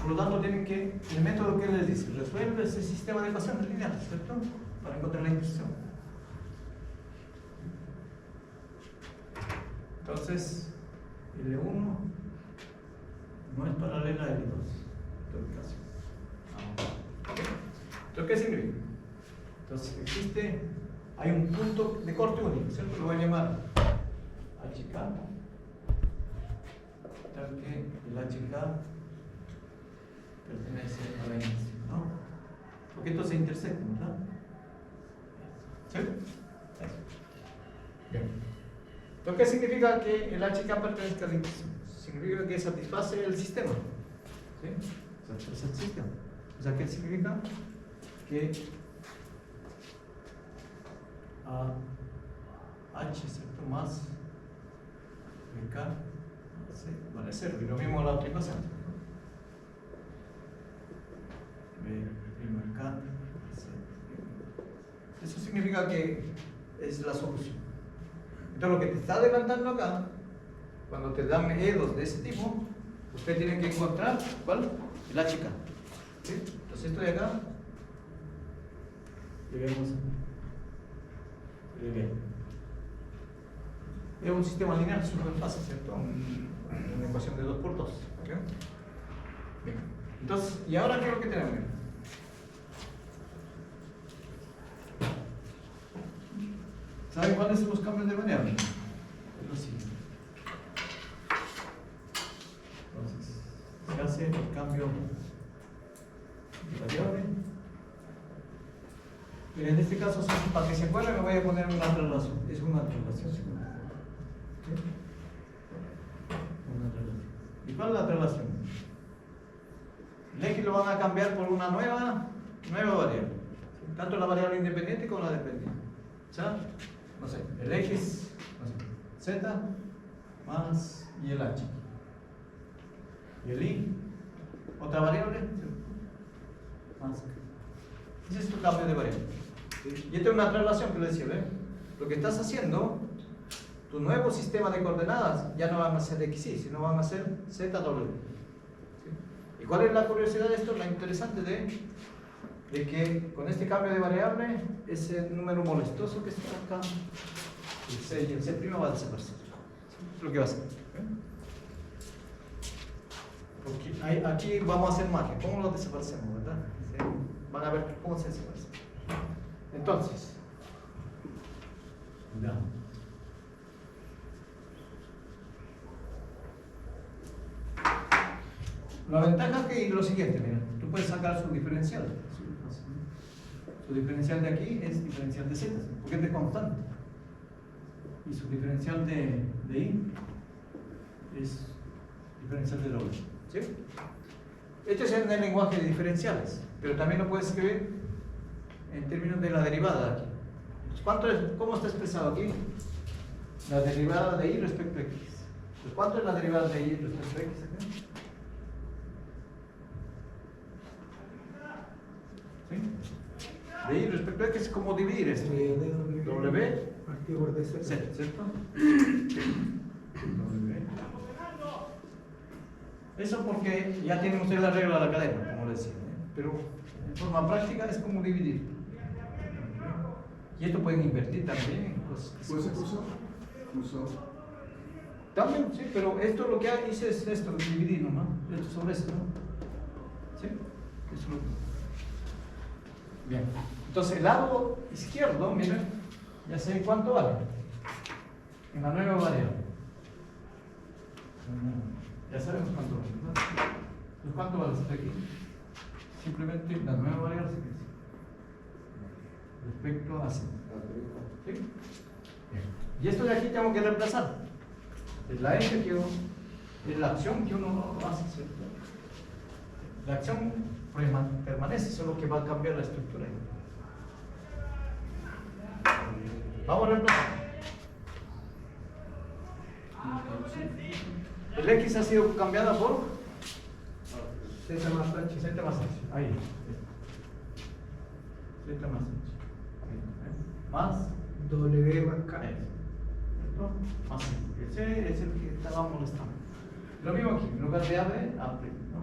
Por lo tanto, tienen que, el método que les dice, resuelve ese sistema de ecuaciones lineales, ¿cierto? Para encontrar la intersección. Entonces, L1 no es paralela a L2, en todo caso. ¿Ok? ¿Entonces qué significa? Entonces existe, hay un punto de corte único, ¿cierto? Lo voy a llamar HK, tal que el HK pertenece a la índice, ¿no? Porque estos se intersectan, ¿verdad? ¿Sí? Eso. Bien. Entonces, ¿qué significa que el HK pertenezca al índice? Significa que satisface el sistema. ¿Sí? Satisface el sistema. O sea, ¿qué significa? Que H, ¿cierto? Más BK vale 0. Y lo mismo la otra ecuación. BK. Eso significa que es la solución. Entonces, lo que te está adelantando acá, cuando te dan E2 de ese tipo, usted tiene que encontrar, ¿cuál? El HK. ¿Sí? Entonces, esto de acá, lleguemos. Es un sistema lineal súper fácil, ¿cierto? Una ecuación de 2 por 2. ¿Ok? Bien. Entonces, ¿y ahora qué es lo que tenemos? ¿Saben cuáles son los cambios de variable? Es lo siguiente. Entonces, se hace el cambio de variable. Pero en este caso, para que se acuerden, me voy a poner una relación. Es una relación. ¿Sí? Una relación. ¿Y cuál es la relación? El X lo van a cambiar por una nueva variable. Tanto la variable independiente como la dependiente. ¿Ya? No sé, el X, no sé, Z más y el H. Y el Y, otra variable, más. Ese es tu cambio de variable. Y esta es una relación que les decía, ¿ven? Lo que estás haciendo, tu nuevo sistema de coordenadas ya no van a ser XY, sino van a ser ZW. ¿Y cuál es la curiosidad de esto? La interesante de que con este cambio de variable, ese número molestoso que está acá, el C y el C' va a desaparecer. Es lo que va a hacer. Porque aquí vamos a hacer magia. ¿Cómo lo desaparecemos, verdad? Van a ver cómo se desaparece. Entonces, ya. La ventaja es que lo siguiente, mira, tú puedes sacar su diferencial. Su diferencial de aquí es diferencial de Z, porque es de constante. Y su diferencial de Y es diferencial de doble. ¿Sí? Este es en el lenguaje de diferenciales, pero también lo puedes escribir en términos de la derivada de aquí. ¿Cómo está expresado aquí? La derivada de Y respecto a X. ¿Cuánto es la derivada de Y respecto a X acá? ¿Sí? De Y respecto a X es como dividir esto. W partido por DC. Z, ¿cierto? W. Eso porque ya tienen ustedes la regla de la cadena, como les decía, pero en forma práctica es como dividir. Y esto pueden invertir también. ¿Puede ser curso? También, sí, pero esto lo que hice es esto, dividir nomás, esto sobre esto, ¿no? ¿Sí? Eso lo... Bien. Entonces el lado izquierdo, miren, ya sé cuánto vale en la nueva variable. Ya sabemos cuánto vale, ¿verdad? Entonces, ¿cuánto vale esto aquí? Simplemente la nueva variable se crece respecto a C. ¿Sí? Bien. Y esto de aquí tengo que reemplazar. Es la F que es la acción que uno hace, ¿cierto? La acción permanece, solo que va a cambiar la estructura. Vamos a reemplazar. El X ha sido cambiada por Z más H. Z más H. Ahí. Z más H. Más W más K. ¿Cierto? Más ese es el que estaba molestando. Lo mismo aquí, en lugar de A, B, A', ¿no?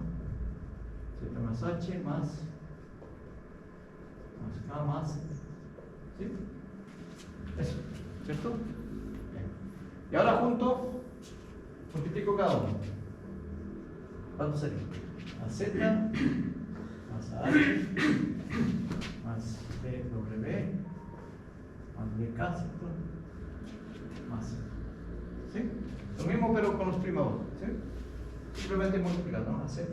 Z más H más K más. ¿Sí? Eso, ¿cierto? Bien. Y ahora junto, multiplico cada uno. ¿Cuánto sería? A Z más a H más BW más BK, ¿cierto? Más. ¿Sí? Lo mismo pero con los primos, ¿sí? Simplemente multiplicar, ¿no? A Z,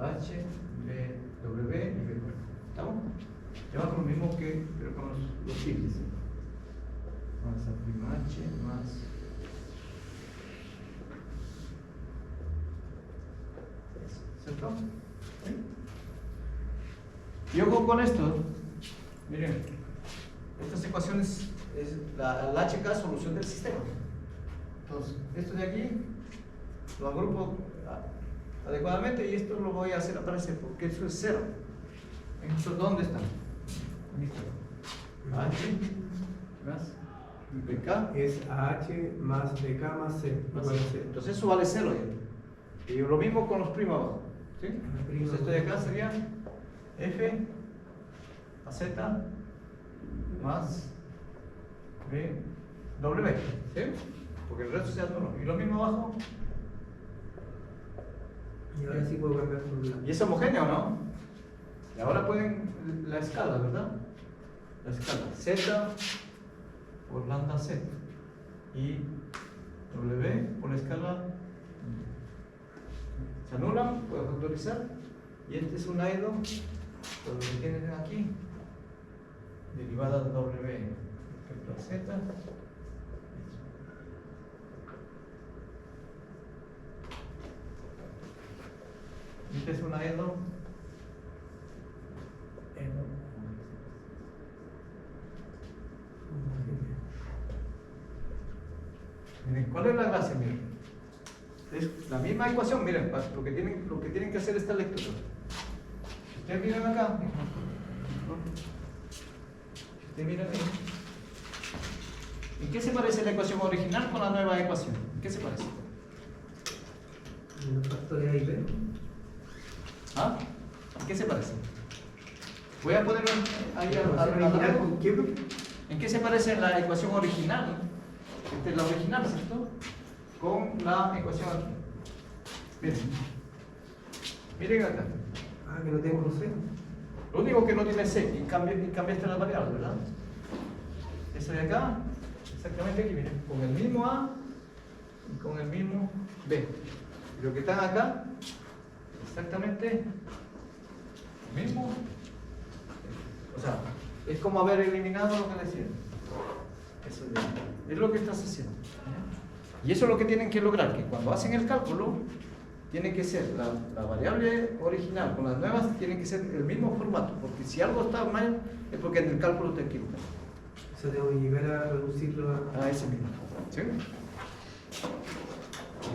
H, BW y BQ. ¿Estamos? Y ahora con lo mismo que, pero con los índices. Más A prima H más. ¿Cierto? ¿Sí? Y ojo con esto, miren, estas ecuaciones es la HK solución del sistema. Entonces, esto de aquí lo agrupo adecuadamente y esto lo voy a hacer aparecer porque eso es cero. ¿Esto dónde está? Aquí está. H más BK. Es AH más BK más C. Igual a C. Entonces eso vale cero ya. Y lo mismo con los primos abajo. ¿Sí? Entonces esto de acá sería F a Z más B W. ¿Sí? Porque el resto se anuló. Y lo mismo abajo. Y ahora sí puedo cambiar por blanco. ¿Y es homogéneo o no? Y ahora pueden la escala, ¿verdad? La escala Z por lambda Z y W por la escala se anulan, puedo factorizar y este es un aido, por lo que tienen aquí, derivada de W respecto a Z. Este es un aido. Miren, ¿cuál es la gracia? Miren, es la misma ecuación. Miren, lo que tienen que hacer esta lectura. Si ustedes miran acá, si ustedes miran ahí, ¿en qué se parece la ecuación original con la nueva ecuación? ¿En qué se parece? Los factores A y B. ¿Ah? ¿En qué se parece? Voy a poner ahí ¿La ecuación original con qué? ¿En qué se parece la ecuación original? Esta es la original, ¿cierto? Con la ecuación aquí. Miren. Miren acá. Ah, que no tengo los C. Lo único que no tiene C, y cambiaste las variables, ¿verdad? Eso de acá, exactamente aquí, miren. Con el mismo A y con el mismo B. Y lo que están acá, exactamente lo mismo. O sea, es como haber eliminado lo que decía. Eso es lo que estás haciendo. Y eso es lo que tienen que lograr, que cuando hacen el cálculo, tiene que ser la variable original con las nuevas, tienen que ser el mismo formato, porque si algo está mal, es porque en el cálculo te equivocas. O sea, tengo que llegar a reducirlo A ese mismo. ¿Sí?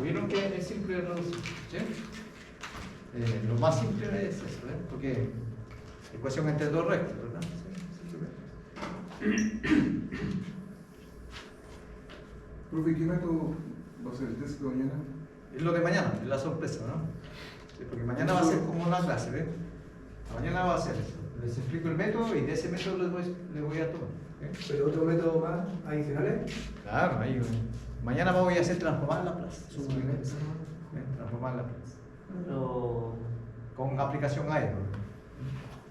¿Vieron que es simple reducir? ¿Sí? Lo más simple es eso, porque ecuación entre dos rectas, ¿verdad? Sí, Profe, ¿qué método va a ser el test de mañana? es lo de mañana, es la sorpresa, ¿no? Sí, porque mañana va a ser como una clase, ¿ven? Mañana va a ser eso. Les explico el método y de ese método les voy a tomar. ¿Sí? Pero otro método más adicionales. Claro, ahí. Mañana voy a hacer transformar la plaza. Transformar la plaza. Pero, Con aplicación a ello.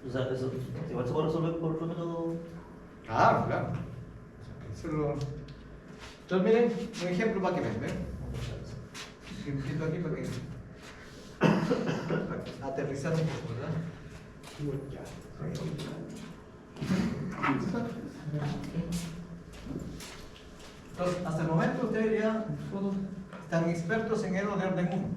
o sea, eso igual se puede resolver por otro método. Claro, claro. Eso lo... Entonces, miren, un ejemplo para que vean, ¿ven? Ejemplito aquí para que aterrizar un poco, ¿verdad? Entonces, hasta el momento ustedes ya todos están expertos en EDO de orden 1.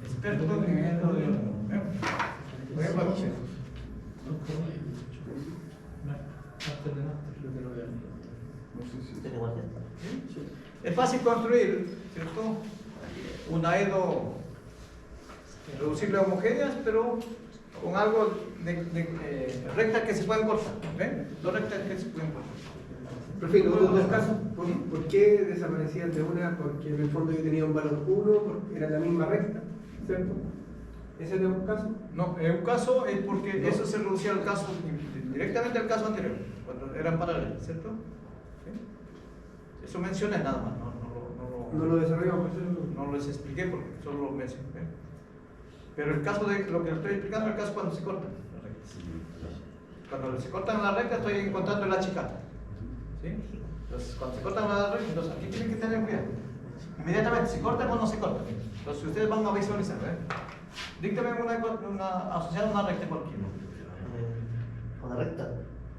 Expertos en EDO de orden 1. Voy a partir. after than after. Lo que no veo. No sé si Tiene igual gente. Es fácil construir, ¿cierto? Una EDO reducible a homogéneas, pero con algo de rectas que se pueden cortar. ¿Ven? Dos rectas que se pueden cortar. Profe, ¿y los dos casos? ¿Por qué desaparecían de una? Porque en el fondo yo tenía un valor 1, porque era la misma recta, ¿cierto? ¿Ese es un caso? No, en un caso es porque eso se reducía al caso, directamente al caso anterior, cuando eran paralelas, ¿cierto? ¿Sí? Eso mencioné nada más, No lo desarrollamos, por eso no les expliqué porque solo lo mencioné. ¿Eh? Pero el caso de lo que estoy explicando es el caso cuando se cortan las rectas. Cuando se cortan las rectas estoy encontrando el HK. ¿Sí? Entonces, cuando se cortan las rectas, entonces aquí tienen que tener cuidado. Inmediatamente, ¿se cortan o no se cortan? Entonces ustedes van a visualizar, ¿eh? Díctame una asociada a una recta cualquiera. Una recta.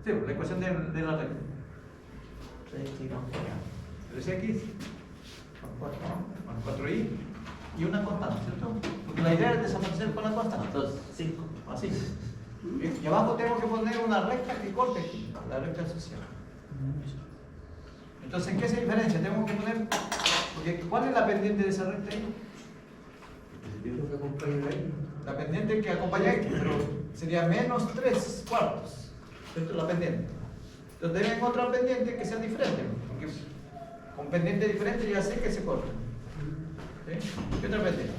Sí, la ecuación de la recta. 3x 4y y una constante, ¿cierto? Porque la idea es desaparecer con la constante. Entonces, 5. Así. Bien, y abajo tengo que poner una recta que corte aquí, la recta asociada. Entonces, ¿en qué se diferencia? Tengo que poner, porque ¿cuál es la pendiente de esa recta ahí? lo que acompaña ahí. La pendiente que acompaña a X, pero sería menos 3/4, ¿cierto? La pendiente. Entonces deben encontrar pendiente que sea diferente, porque con pendiente diferente ya sé que se corta. ¿Sí? ¿Qué otra pendiente?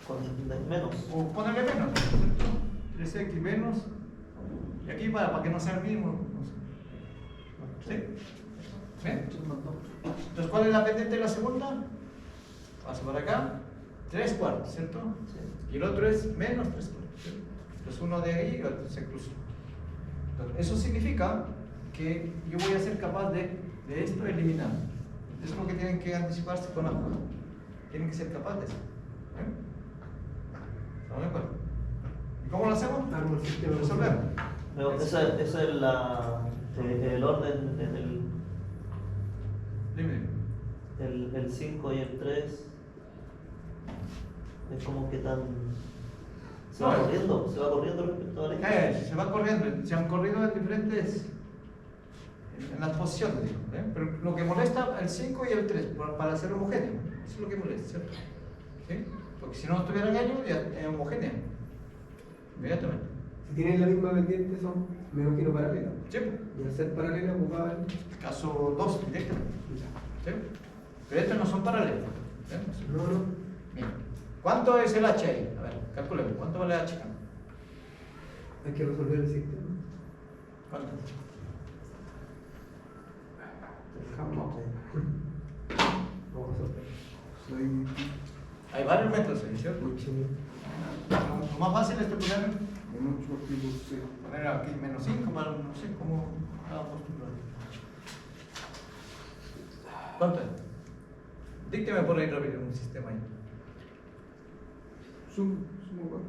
Con menos. O ponerle menos, ¿cierto? 3x menos, y aquí para que no sea el mismo. No sé. ¿Sí? ¿Ven? Entonces, ¿cuál es la pendiente de la segunda? Paso para acá, 3/4, ¿cierto? Y el otro es menos 3/4. ¿Cierto? Entonces uno de ahí y otro se cruza. Entonces, eso significa que yo voy a ser capaz de esto eliminar. Eso es lo que tienen que anticiparse con algo. Tienen que ser capaces de eso. ¿Estamos de acuerdo? ¿Y cómo lo hacemos? Armo el sistema. Resolvemos. Pero ese es el orden en Dime. el 5 y el 3. Es como que tan. Se va corriendo respecto a la X. Se va corriendo, se han corrido en diferentes. En las posiciones, digo, ¿eh? Pero lo que molesta el 5 y el 3 para ser homogéneo. Eso es lo que molesta, ¿cierto? ¿Sí? Porque si no estuvieran ellos, ya es homogéneo. Inmediatamente. Si tienen la misma pendiente, son menos que no paralelas. ¿Sí? Y al ser paralelas, ocupaba el. Caso 2, directamente. ¿Sí? Pero estos no son paralelos. ¿Eh? No, no. Bien. ¿Cuánto es el H ahí? A ver, calculemos. ¿Cuánto vale H acá? Hay que resolver el sistema. ¿Cuánto? Vamos a resolver. 6, Hay varios métodos ahí, ¿cierto? Lo más fácil es poner menos 8 aquí por 6. poner aquí menos 5 para no sé cómo cada postura. ¿Cuánto es? Dícteme por ahí rápido un sistema ahí. Sumo 4.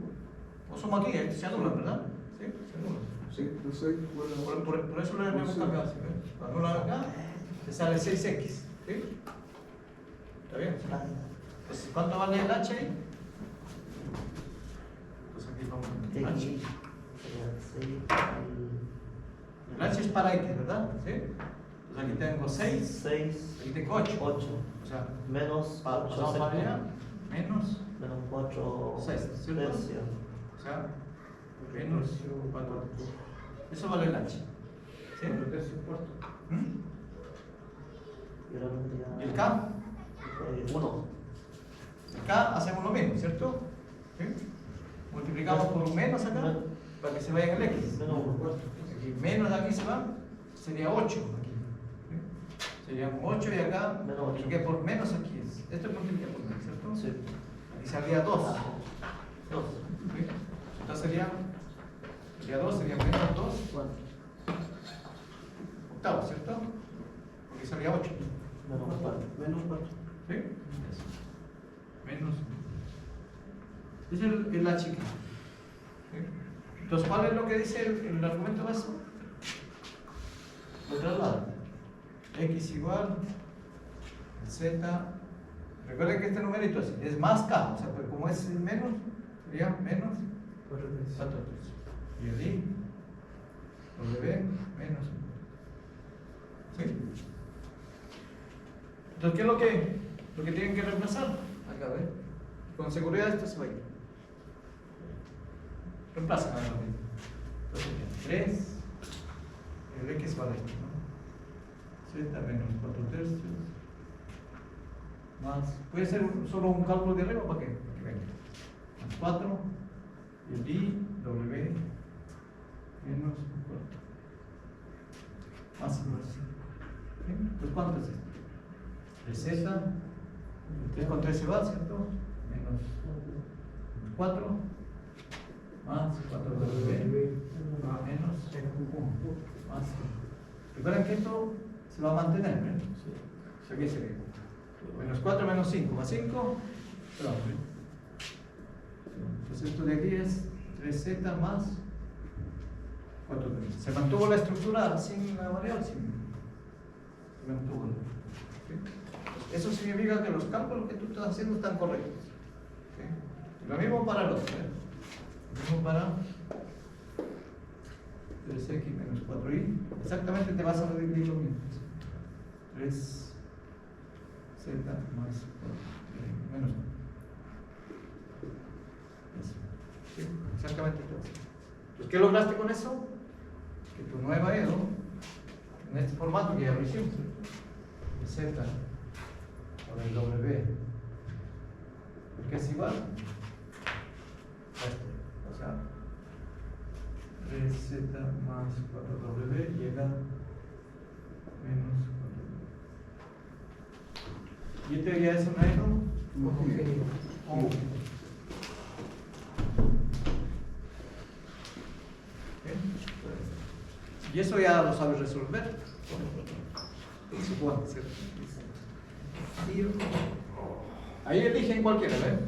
O suma aquí, se anulan, ¿verdad? Sí, se anulan. Sí, de 6 Por eso lo hemos cambiado así, ¿ves? Cuando anulan acá, te sale 6x. ¿Sí? ¿Está bien? Entonces, ¿cuánto vale el H ahí? Pues aquí vamos a poner H. El H es para X, ¿verdad? ¿Sí? Entonces aquí tengo 6, 6. aquí tengo 8. 8. O sea, Menos 8. pasamos para allá, menos, Menos 4. 6, ¿cierto? O sea, menos 4. Eso vale el H. ¿Sí? ¿Mm? ¿Y el K? 1. Acá hacemos lo mismo, ¿cierto? ¿Sí? Multiplicamos por un menos acá para que se vaya en el X. Menos 1. Aquí menos de aquí se va, sería 8 aquí. ¿Sí? Sería 8 y acá, Menos 8. porque por menos aquí es. Esto es multiplicar por menos, ¿cierto? Sí. Aquí salía 2. 2. ¿Sí? Entonces sería 2, sería menos 2 octavos, ¿cierto? Porque salía 8. Menos 4. Menos 4. ¿Sí? Eso. Menos. Ese es el H. ¿Sí? Entonces, ¿cuál es lo que dice el argumento básico? Lo traslado. X igual Z. Recuerden que este numerito es más K, o sea, pues como es menos, sería menos 4 tercios. Y el I, W, menos Entonces, ¿qué es lo que tienen que reemplazar? Acá, ¿ves? Con seguridad esto se va a ir. Reemplaza. Entonces, 3, el x vale esto, ¿no? Z menos 4/3 más, puede ser solo un cálculo de arriba para que venga. Más 4, y el I, W, menos 4. Más 2. Pues ¿cuánto es esto? 3Z, 3 con 3 se va, ¿cierto? Menos 4, más 4W, menos 1, más. Recuerden que esto se va a mantener, ¿eh? O sea, ¿qué sería? Menos 4 menos 5, más 5, perdón. Entonces esto de aquí es 3Z más 4W. Se mantuvo la estructura sin la variable, se mantuvo. ¿Sí? Eso significa que los cálculos que tú estás haciendo están correctos. ¿Sí? Lo mismo para el otro, ¿eh? Lo mismo para 3x menos 4y. Exactamente te vas a dividir lo mismo. 3z más 4 menos 1. Sí, exactamente todo. Entonces, ¿qué lograste con eso? Que tu nueva EDO, en este formato que ya lo hicimos, el Z por el W, porque es igual a este. O sea, 3Z más 4W llega menos 4W. Y este ya es un EDO Homogéneo. homogéneo. Y eso ya lo sabes resolver. Supongo, ¿cierto? Ahí eligen cualquiera, ¿ves?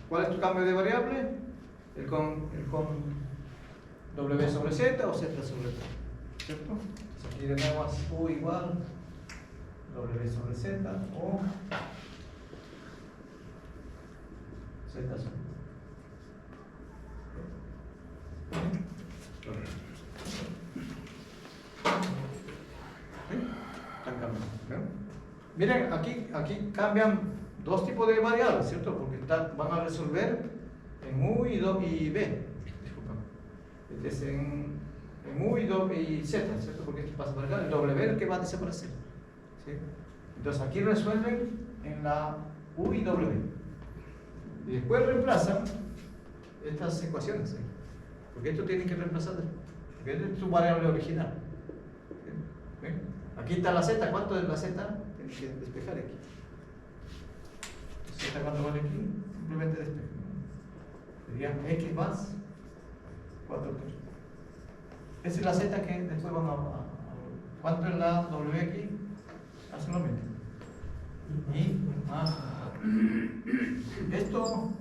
¿Cuál es tu cambio de variable? El con W sobre Z o Z sobre Z, ¿cierto? Entonces aquí de nuevo es U igual W sobre Z o Z sobre Z. Están cambiando, ¿no? Miren, aquí cambian dos tipos de variables, ¿cierto? Porque van a resolver en U y B. Disculpa. Este es en U y Z, ¿cierto? Porque esto pasa por acá. El W es el que va a desaparecer. ¿Sí? Entonces aquí resuelven en la U y W. Y después reemplazan estas ecuaciones. ¿Sí? Porque esto tienen que reemplazar. Porque esta es tu variable original. ¿Ven? Aquí está la Z. ¿Cuánto es la Z? Tienes que despejar aquí. Z, ¿cuánto vale aquí? Simplemente despejo. Sería X más 4. Esa es la Z que después van a ¿cuánto es la W aquí? Hacen lo mismo. Y más. Esto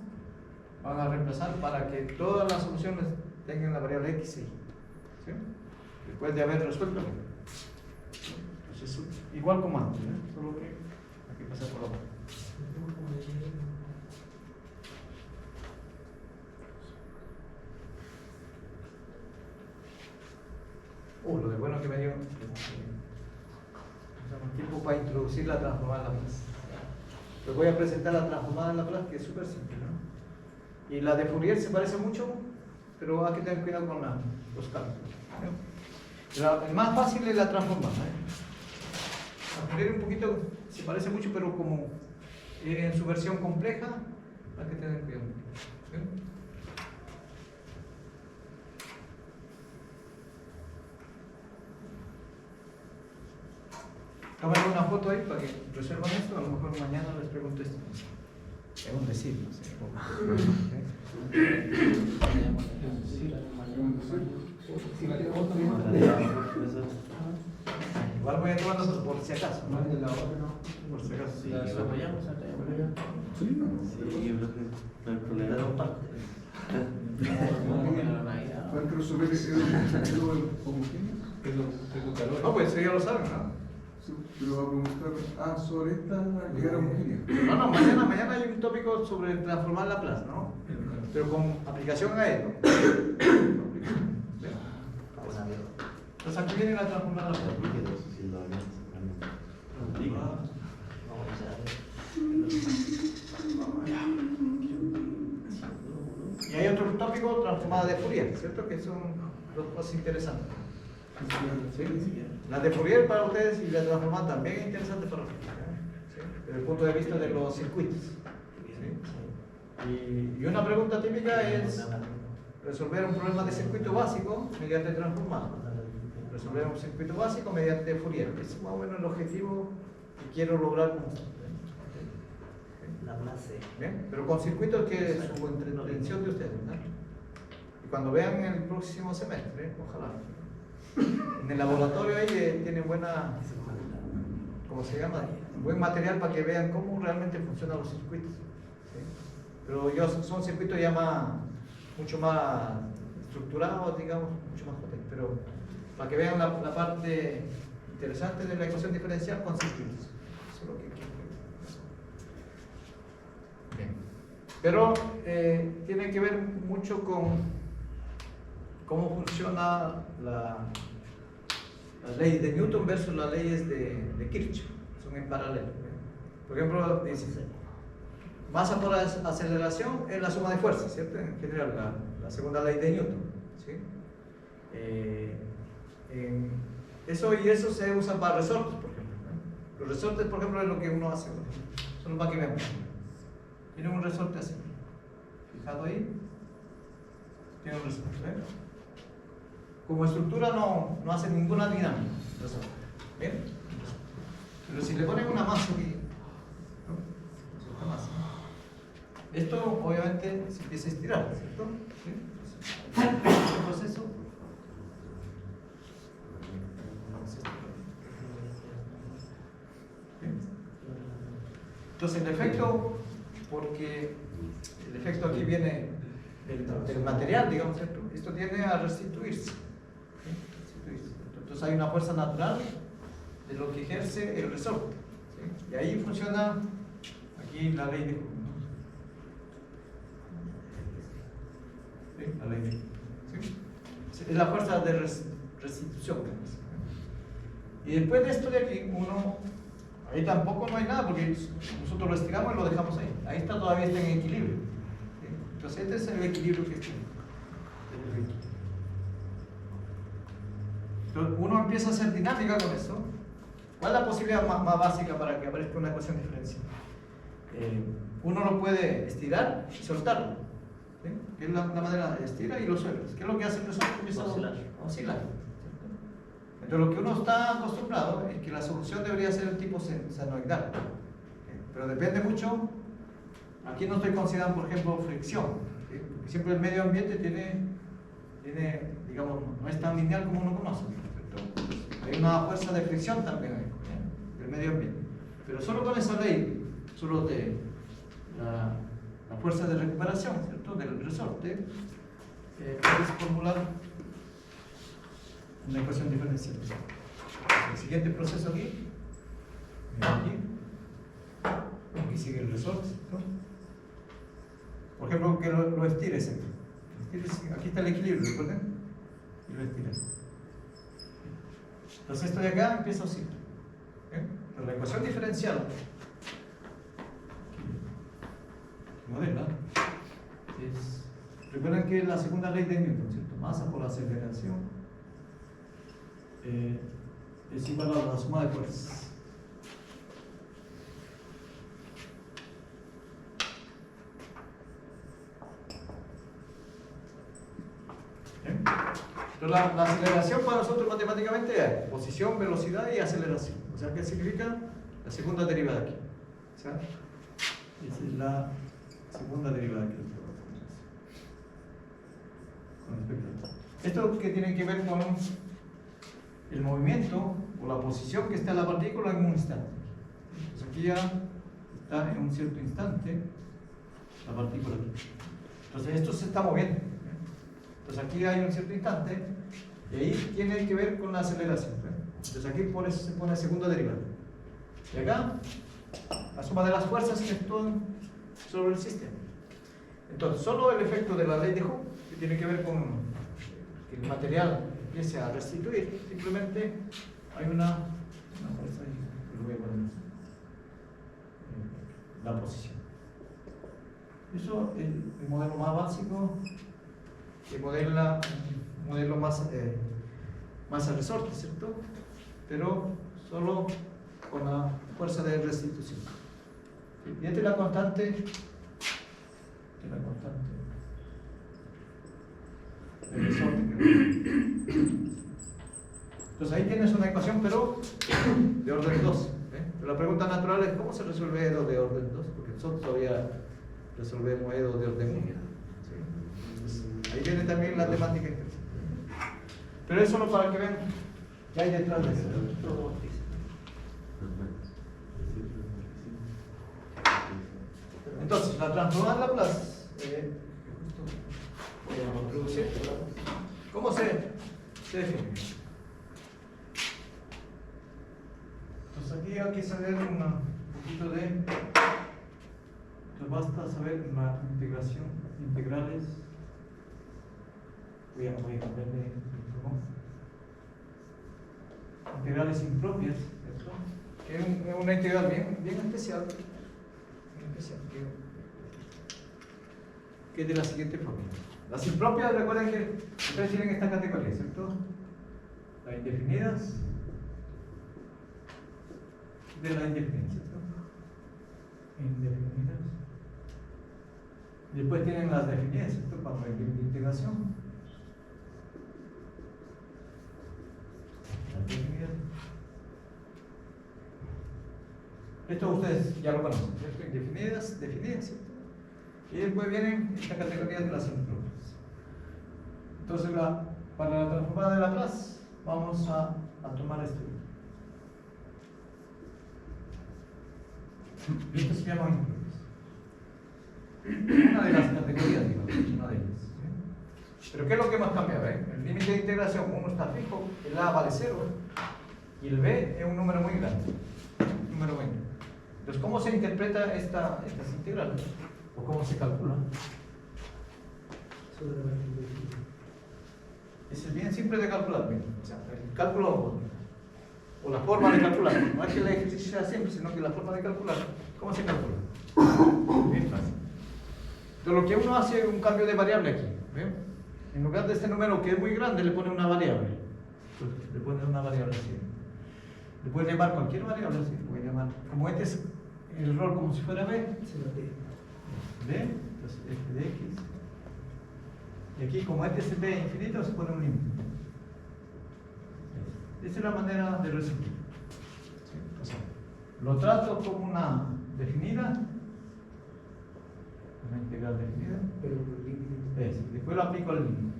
van a reemplazar para que todas las soluciones tengan la variable X y Y. ¿Sí? Después de haber resuelto. Entonces, igual como antes, ¿eh? Solo que aquí pasa por abajo. Lo de bueno que me dio tiempo para introducir la transformada en Laplace. Les voy a presentar la transformada en Laplace, que es súper simple, ¿no? Y la de Fourier se parece mucho, pero hay que tener cuidado con los cálculos, ¿no? El más fácil es la transformada, ¿eh? La Fourier un poquito se parece mucho, pero como en su versión compleja, hay que tener cuidado, ¿sí? Tomen una foto ahí para que resuelvan esto. A lo mejor mañana les pregunto esto. Es un decir, no sé. Igual voy a tomar nosotros por si acaso. ¿No? Por si acaso. Sí, lo apoyamos acá. Sí, no. Sí, yo creo que no hay problema de parte. ¿Para que resolver el homogéneo? No, pues eso ya lo saben, ¿no? Sí, pero va a preguntar, sobre esta, llegar a homogénea. No, mañana hay un tópico sobre transformar Laplace, ¿no? Pero con aplicación a él, ¿no? Entonces aquí viene la transformar Laplace. Y hay otro tópico, transformada de Fourier, ¿cierto? Que son dos cosas interesantes. ¿Sí? La de Fourier para ustedes y la transformada también es interesante para ustedes, ¿sí? Desde el punto de vista de los circuitos. ¿Sí? Y una pregunta típica es resolver un problema de circuito básico mediante transformada. Resolver un circuito básico mediante Fourier. Ese es más o menos el objetivo que quiero lograr con ustedes. La clase. Bien, pero con circuitos que es su entretención de ustedes, ¿verdad? Y cuando vean el próximo semestre, ojalá, en el laboratorio ahí tienen buena, ¿cómo se llama? Buen material para que vean cómo realmente funcionan los circuitos. ¿Sí? Pero son circuitos ya mucho más estructurados, digamos, mucho más potentes. Pero para que vean la parte interesante de la ecuación diferencial con circuitos. Eso es lo que quiero. Bien. Pero tiene que ver mucho con cómo funciona la ley de Newton versus las leyes de Kirchhoff. Son en paralelo. Por ejemplo, dice, masa por aceleración es la suma de fuerzas, ¿cierto? En general, la segunda ley de Newton. ¿Sí? Eso se usa para resortes, por ejemplo. Los resortes, por ejemplo, es lo que uno hace. Solo para que vean. Tiene un resorte así. Fijado ahí. Tiene un resorte. Como estructura no hace ninguna dinámica. Resorte. ¿Bien? Pero si le ponen una masa aquí, ¿no? Una masa. Esto obviamente se empieza a estirar, ¿cierto? ¿Sí? El proceso. ¿Bien? Entonces el efecto, porque el efecto aquí viene del material, digamos, ¿cierto? Esto tiende a restituirse. ¿Sí? Entonces hay una fuerza natural de lo que ejerce el resorte. ¿Sí? Y ahí funciona aquí la ley de Hooke. ¿Sí? La ley de Hooke. ¿Sí? Es la fuerza de restitución. Y después de esto de aquí, ahí tampoco no hay nada porque nosotros lo estiramos y lo dejamos ahí. Ahí está, todavía está en equilibrio. ¿Sí? Entonces este es el equilibrio que tiene. Entonces uno empieza a hacer dinámica con eso. ¿Cuál es la posibilidad más básica para que aparezca una ecuación diferencial? Uno lo puede estirar y soltarlo. ¿Sí? Que es la manera de estirar y lo sueltas. ¿Qué es lo que hace el resorte? Empieza a oscilar. Entonces lo que uno está acostumbrado es que la solución debería ser el tipo senoidal. Pero depende mucho. Aquí no estoy considerando, por ejemplo, fricción. ¿Sí? Porque siempre el medio ambiente tiene, digamos, no es tan lineal como uno conoce. ¿Cierto? Hay una fuerza de fricción también ahí, del medio ambiente. Pero solo con esa ley, solo de la fuerza de recuperación, ¿cierto? Del resorte, puedes formular una ecuación diferencial. El siguiente proceso aquí, aquí sigue el resorte, ¿no? Por ejemplo, que lo estires. Aquí está el equilibrio, ¿recuerden? Y lo estiras. Entonces esto de acá empieza a oscilar. Pero la ecuación diferencial moderna recuerden que es la segunda ley de Newton, ¿cierto? Masa por aceleración es igual a la suma de fuerzas. Entonces la aceleración para nosotros matemáticamente es posición, velocidad y aceleración. O sea, ¿qué significa? La segunda derivada aquí. O sea, esa es la segunda derivada aquí. Con respecto a esto. Esto que tiene que ver con el movimiento o la posición que está en la partícula en un instante. Entonces aquí ya está en un cierto instante la partícula aquí. Entonces esto se está moviendo. Entonces aquí hay un cierto instante y ahí tiene que ver con la aceleración. Entonces aquí por eso se pone segunda derivada. Y acá la suma de las fuerzas que actúan sobre el sistema. Entonces solo el efecto de la ley de Hooke, que tiene que ver con que el material empiece a restituir, simplemente hay una fuerza ahí, que lo voy a poner. la posición. Eso es el modelo más básico, el modelo más al resorte, ¿cierto? Pero solo con la fuerza de restitución. Y esta es la constante. El resorte. Entonces ahí tienes una ecuación, pero de orden 2. Pero la pregunta natural es ¿cómo se resuelve EDO de orden 2? Porque nosotros todavía resolvemos EDO de orden 1. ¿Sí? Ahí viene también la temática interesante. Pero es solo para que vean qué hay detrás de eso. Entonces, la transformada de Laplace, voy a introducir. ¿Cómo se define? Entonces aquí hay que saber un poquito de. Entonces basta saber la integración, integrales. Voy a cambiarle integrales impropias, ¿cierto? Que es una integral bien especial. Que es de la siguiente forma. Las impropias, recuerden que ustedes tienen esta categoría, ¿cierto? Las indefinidas de la indefinida, ¿cierto? Indefinidas. Y después tienen las definidas, ¿cierto? Cuando hay integración. Las definidas. Esto ustedes ya lo conocen, ¿cierto? Indefinidas, ¿cierto? Y después vienen esta categoría de las impropias. Entonces, para la transformada de Laplace, vamos a tomar esto. Esto se llama impropias. Una de las categorías, digamos, una de ellas. ¿Sí? Pero ¿qué es lo que hemos cambiado? El límite de integración, uno está fijo, el A vale 0, y el B es un número muy grande. Entonces, ¿cómo se interpreta estas integrales? ¿O cómo se calcula? Es bien simple de calcular. O sea, el cálculo o la forma de calcular. No es que el ejercicio sea simple, sino que la forma de calcular. ¿Cómo se calcula? Bien fácil. Entonces, lo que uno hace es un cambio de variable aquí. ¿Ven? En lugar de este número que es muy grande, le pone una variable. Entonces, le pone una variable así. Le puede llamar cualquier variable así. Puede llamar, como este es el rol como si fuera B. B, entonces f de x. Y aquí, como este es B infinito, se pone un límite. Esa es la manera de resolver. ¿Sí? O sea, lo trato como una definida, una integral definida, Pero por límite. después lo aplico al límite.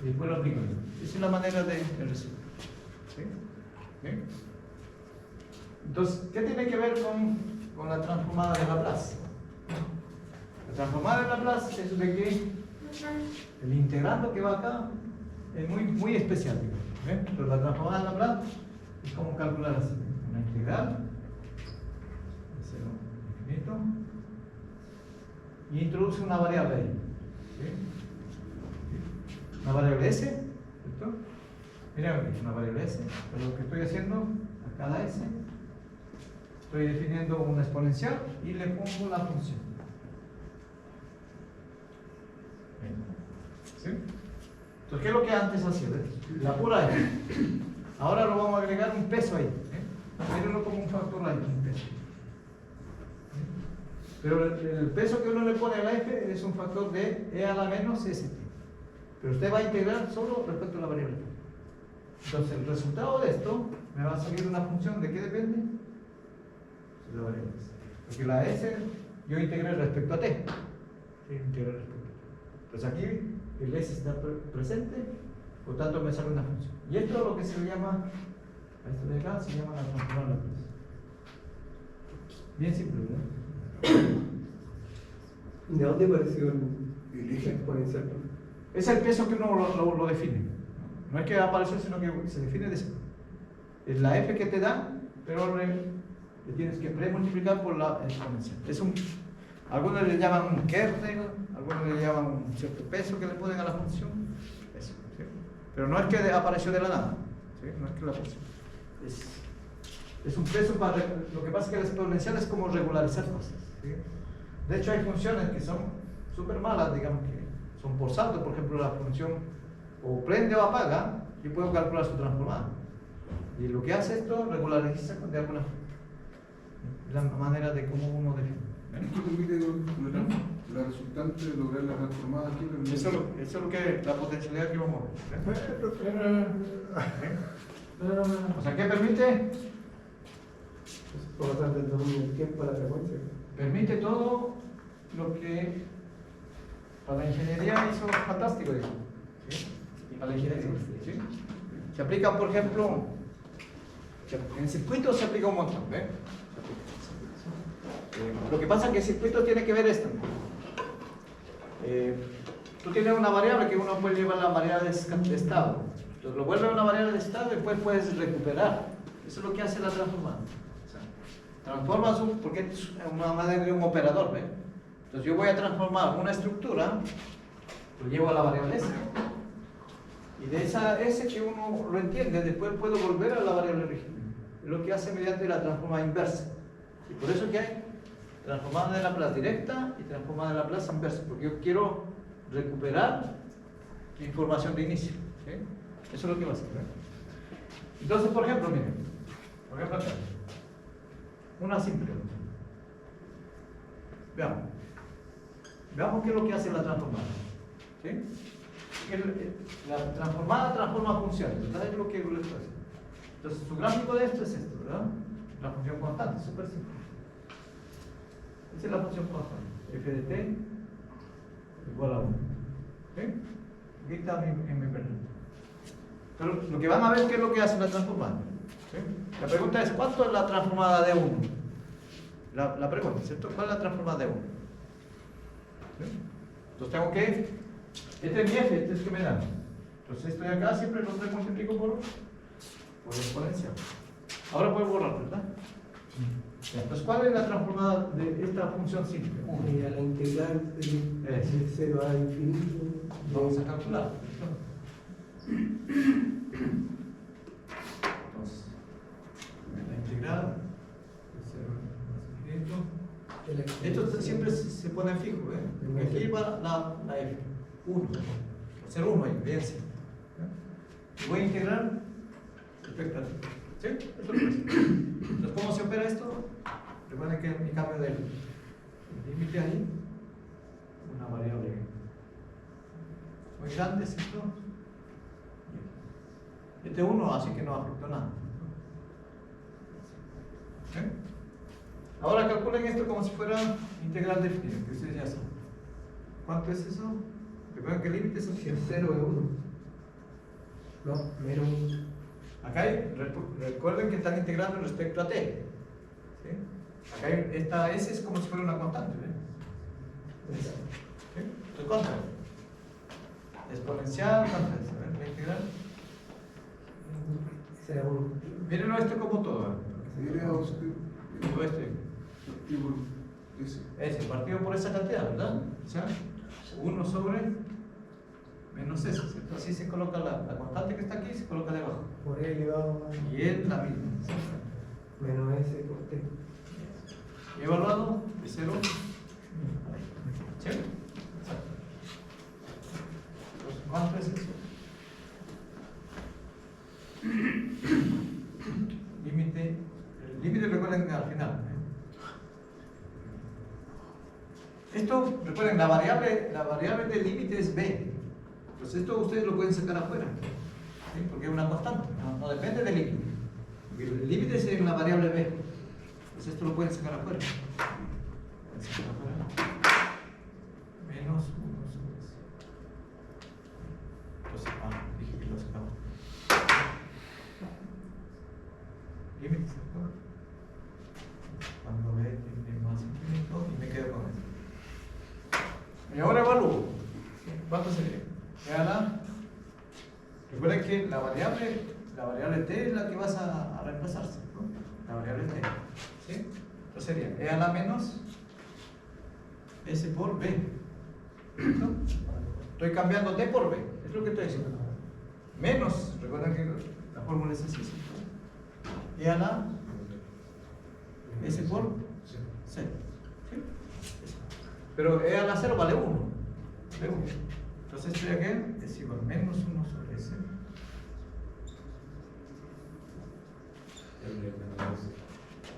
Y después lo aplico al límite. Esa es la manera de resolver. ¿Sí? ¿Bien? Entonces, ¿qué tiene que ver con la transformada de Laplace? La transformada de Laplace es de que el integrando que va acá es muy especial. ¿Ven? Pero la transformada de Laplace es como calcular así. Una integral de 0 a infinito y introduce una variable ahí. ¿Sí? Una variable S, ¿cierto? Miren aquí, una variable S. Pero lo que estoy haciendo a cada S, estoy definiendo una exponencial y le pongo la función. ¿Sí? Entonces, ¿qué es lo que antes hacía? La pura F. Ahora lo vamos a agregar un peso ahí. Mírenlo como un factor ahí, un peso. Pero el peso que uno le pone a la F es un factor de E a la menos ST. Pero usted va a integrar solo respecto a la variable. Entonces, el resultado de esto me va a salir una función de qué depende. De la variable S. Porque la S yo integré respecto a T. Sí, integré respecto a T. Pues aquí el S está presente, por tanto me sale una función. Y esto es lo que se le llama, a esto de acá se llama la transformada de Laplace. Bien simple, ¿verdad? ¿De dónde apareció el exponencial? Es el peso que uno lo define. No es que apareció, sino que se define de eso. Es la F que te da, pero le tienes que premultiplicar por la exponencial. Algunos le llaman un kernel, algunos le llaman un cierto peso que le ponen a la función. Eso, ¿sí? Pero no es que apareció de la nada. ¿Sí? No es que la apareció. Es un peso para... Lo que pasa es que la exponencial es como regularizar cosas. ¿Sí? De hecho, hay funciones que son súper malas, digamos que son por salto. Por ejemplo, la función o prende o apaga, yo puedo calcular su transformada. Y lo que hace esto, regulariza de alguna la manera de cómo uno define. ¿Esto permite la resultante de lograr la transformada aquí? Eso es lo que la potencialidad que vamos a ver. O sea, ¿qué permite? Por lo tanto, el dominio del tiempo a la frecuencia. Permite todo lo que para la ingeniería hizo fantástico, digamos. ¿Sí? Para la ingeniería. ¿Sí? Se aplica, por ejemplo, en circuitos se aplica un montón. ¿Ve? Lo que pasa es que el circuito tiene que ver esto. Tú tienes una variable que uno puede llevar la variable de estado. Entonces lo vuelve a una variable de estado y después puedes recuperar. Eso es lo que hace la transformada. O sea, transformas porque es una manera de un operador. ¿Ve? Entonces yo voy a transformar una estructura, lo llevo a la variable S. Y de esa S que uno lo entiende, después puedo volver a la variable original. Es lo que hace mediante la transformada inversa. Y por eso que hay transformada de Laplace directa y transformada de Laplace inversa, porque yo quiero recuperar la información de inicio. ¿Sí? Eso es lo que va a hacer. Entonces, por ejemplo, miren, por ejemplo acá, una simple. Veamos qué es lo que hace la transformada. ¿Sí? La transformada transforma funciones, ¿verdad? Es lo que les estoy haciendo. Entonces, su gráfico de esto es esto, ¿verdad? La función constante, súper simple. Esa es la función constante. F de t igual a 1. ¿Sí? Aquí está en mi pregunta. Pero lo que van a ver qué es lo que hace la transformada. ¿Sí? La pregunta es, ¿cuánto es la transformada de 1? La pregunta, ¿cierto? ¿Cuál es la transformada de 1? ¿Sí? Entonces tengo que... Este es mi f, este es que me da. Entonces esto de acá siempre lo multiplico por exponencial. Ahora puedo borrar, ¿verdad? Ya, entonces, ¿cuál es la transformada de esta función simple? Y a la integral de 0 a infinito. Vamos a calcular. Entonces, la integral de 0 a infinito. Esto siempre se pone fijo, ¿eh? Porque aquí va la f. 1. Va a ser 1 ahí, bien simple. Y voy a integrar respecto a esto. ¿Sí? Esto es lo que es. Entonces, ¿cómo se opera esto? Recuerden que mi cambio de límite ahí, una variable muy grande, ¿cierto? Este 1, así que no afectó nada. ¿Sí? Ahora calculen esto como si fuera integral definida, que ustedes ya saben. ¿Cuánto es eso? Recuerden que el límite es Si es 0 es 1. No, menos 1. Acá recuerden que están integrando respecto a t. ¿Sí? Acá esta s es como si fuera una constante. ¿Sí? Entonces, ¿cuánto es? Exponencial, ¿cuánto es? A ver, la integral. Será 1. Mírenlo esto como todo. Sería Todo esto. S partido por esa cantidad, ¿verdad? O sea, 1 sobre menos S, ¿cierto? Así se coloca la constante que está aquí, se coloca debajo. Por E elevado a Y es la misma. menos S por T. ¿Y evaluado? De 0. ¿Sí? Exacto. Entonces, ¿cuánto es eso? Límite. El límite recuerden al final. Esto, recuerden, la variable del límite es b. Entonces esto ustedes lo pueden sacar afuera, ¿sí? Porque es una constante, no depende del límite. El límite es una variable b. Entonces esto lo pueden sacar afuera. Pueden sacar afuera. Menos 1 sobre 0. Entonces, dije que lo sacamos. Límite, ¿cierto? Cuando b tiene más infinito y me quedo con eso. Y ahora evalúo. ¿Cuánto sería? Recuerden que la variable t es la que vas a reemplazar, ¿no? La variable t. ¿Sí? Entonces sería e a la menos s por b. ¿Listo? Estoy cambiando t por b. Es lo que estoy diciendo. Menos, recuerden que la fórmula es así. E a la S por Sí. 0. ¿Sí? Pero E a la 0 vale 1. Entonces esto de aquí es igual a menos 1 sobre S.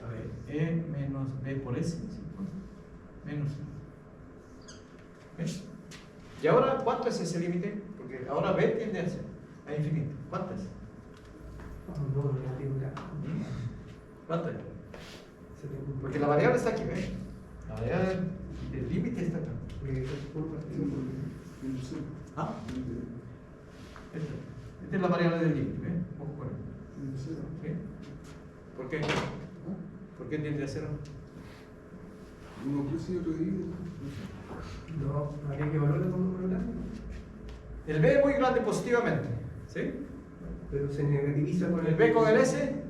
A ver, E menos B por S. ¿Sí? Menos 1. ¿Ves? Y ahora, ¿cuánto es ese límite? Porque ahora B tiende a ser a infinito. ¿Cuánto es? No, negativo ya. ¿Cuánto es? Se te ocupa. Porque la variable está aquí, ¿ves? La variable del límite está acá. ¿Ah? Esta es la variable del límite, ¿ves? Ojo con él. ¿Sí? ¿Por qué? ¿Por qué tiende a 0? Uno crece y otro divide. No, habría que evaluarlo como un número grande. El B es muy grande positivamente, ¿sí? Pero se negativiza con El B con el S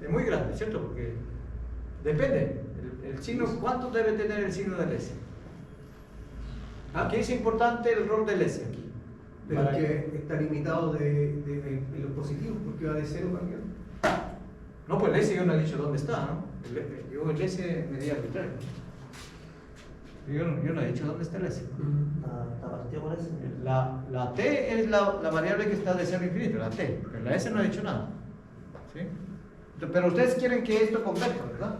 es muy grande, ¿cierto? Porque depende. El signo, ¿cuánto debe tener el signo del S? Aquí es importante el rol del S aquí. Pero Para que está limitado de los positivos, porque va de 0 para arriba. No, pues el S yo no he dicho dónde está, ¿no? El S me di arbitrario. Yo no he dicho dónde está el S. La partida por S. La T es la variable que está de 0 a infinito, la T. Pero la S no ha dicho nada. ¿Sí? Pero ustedes quieren que esto converja, ¿verdad?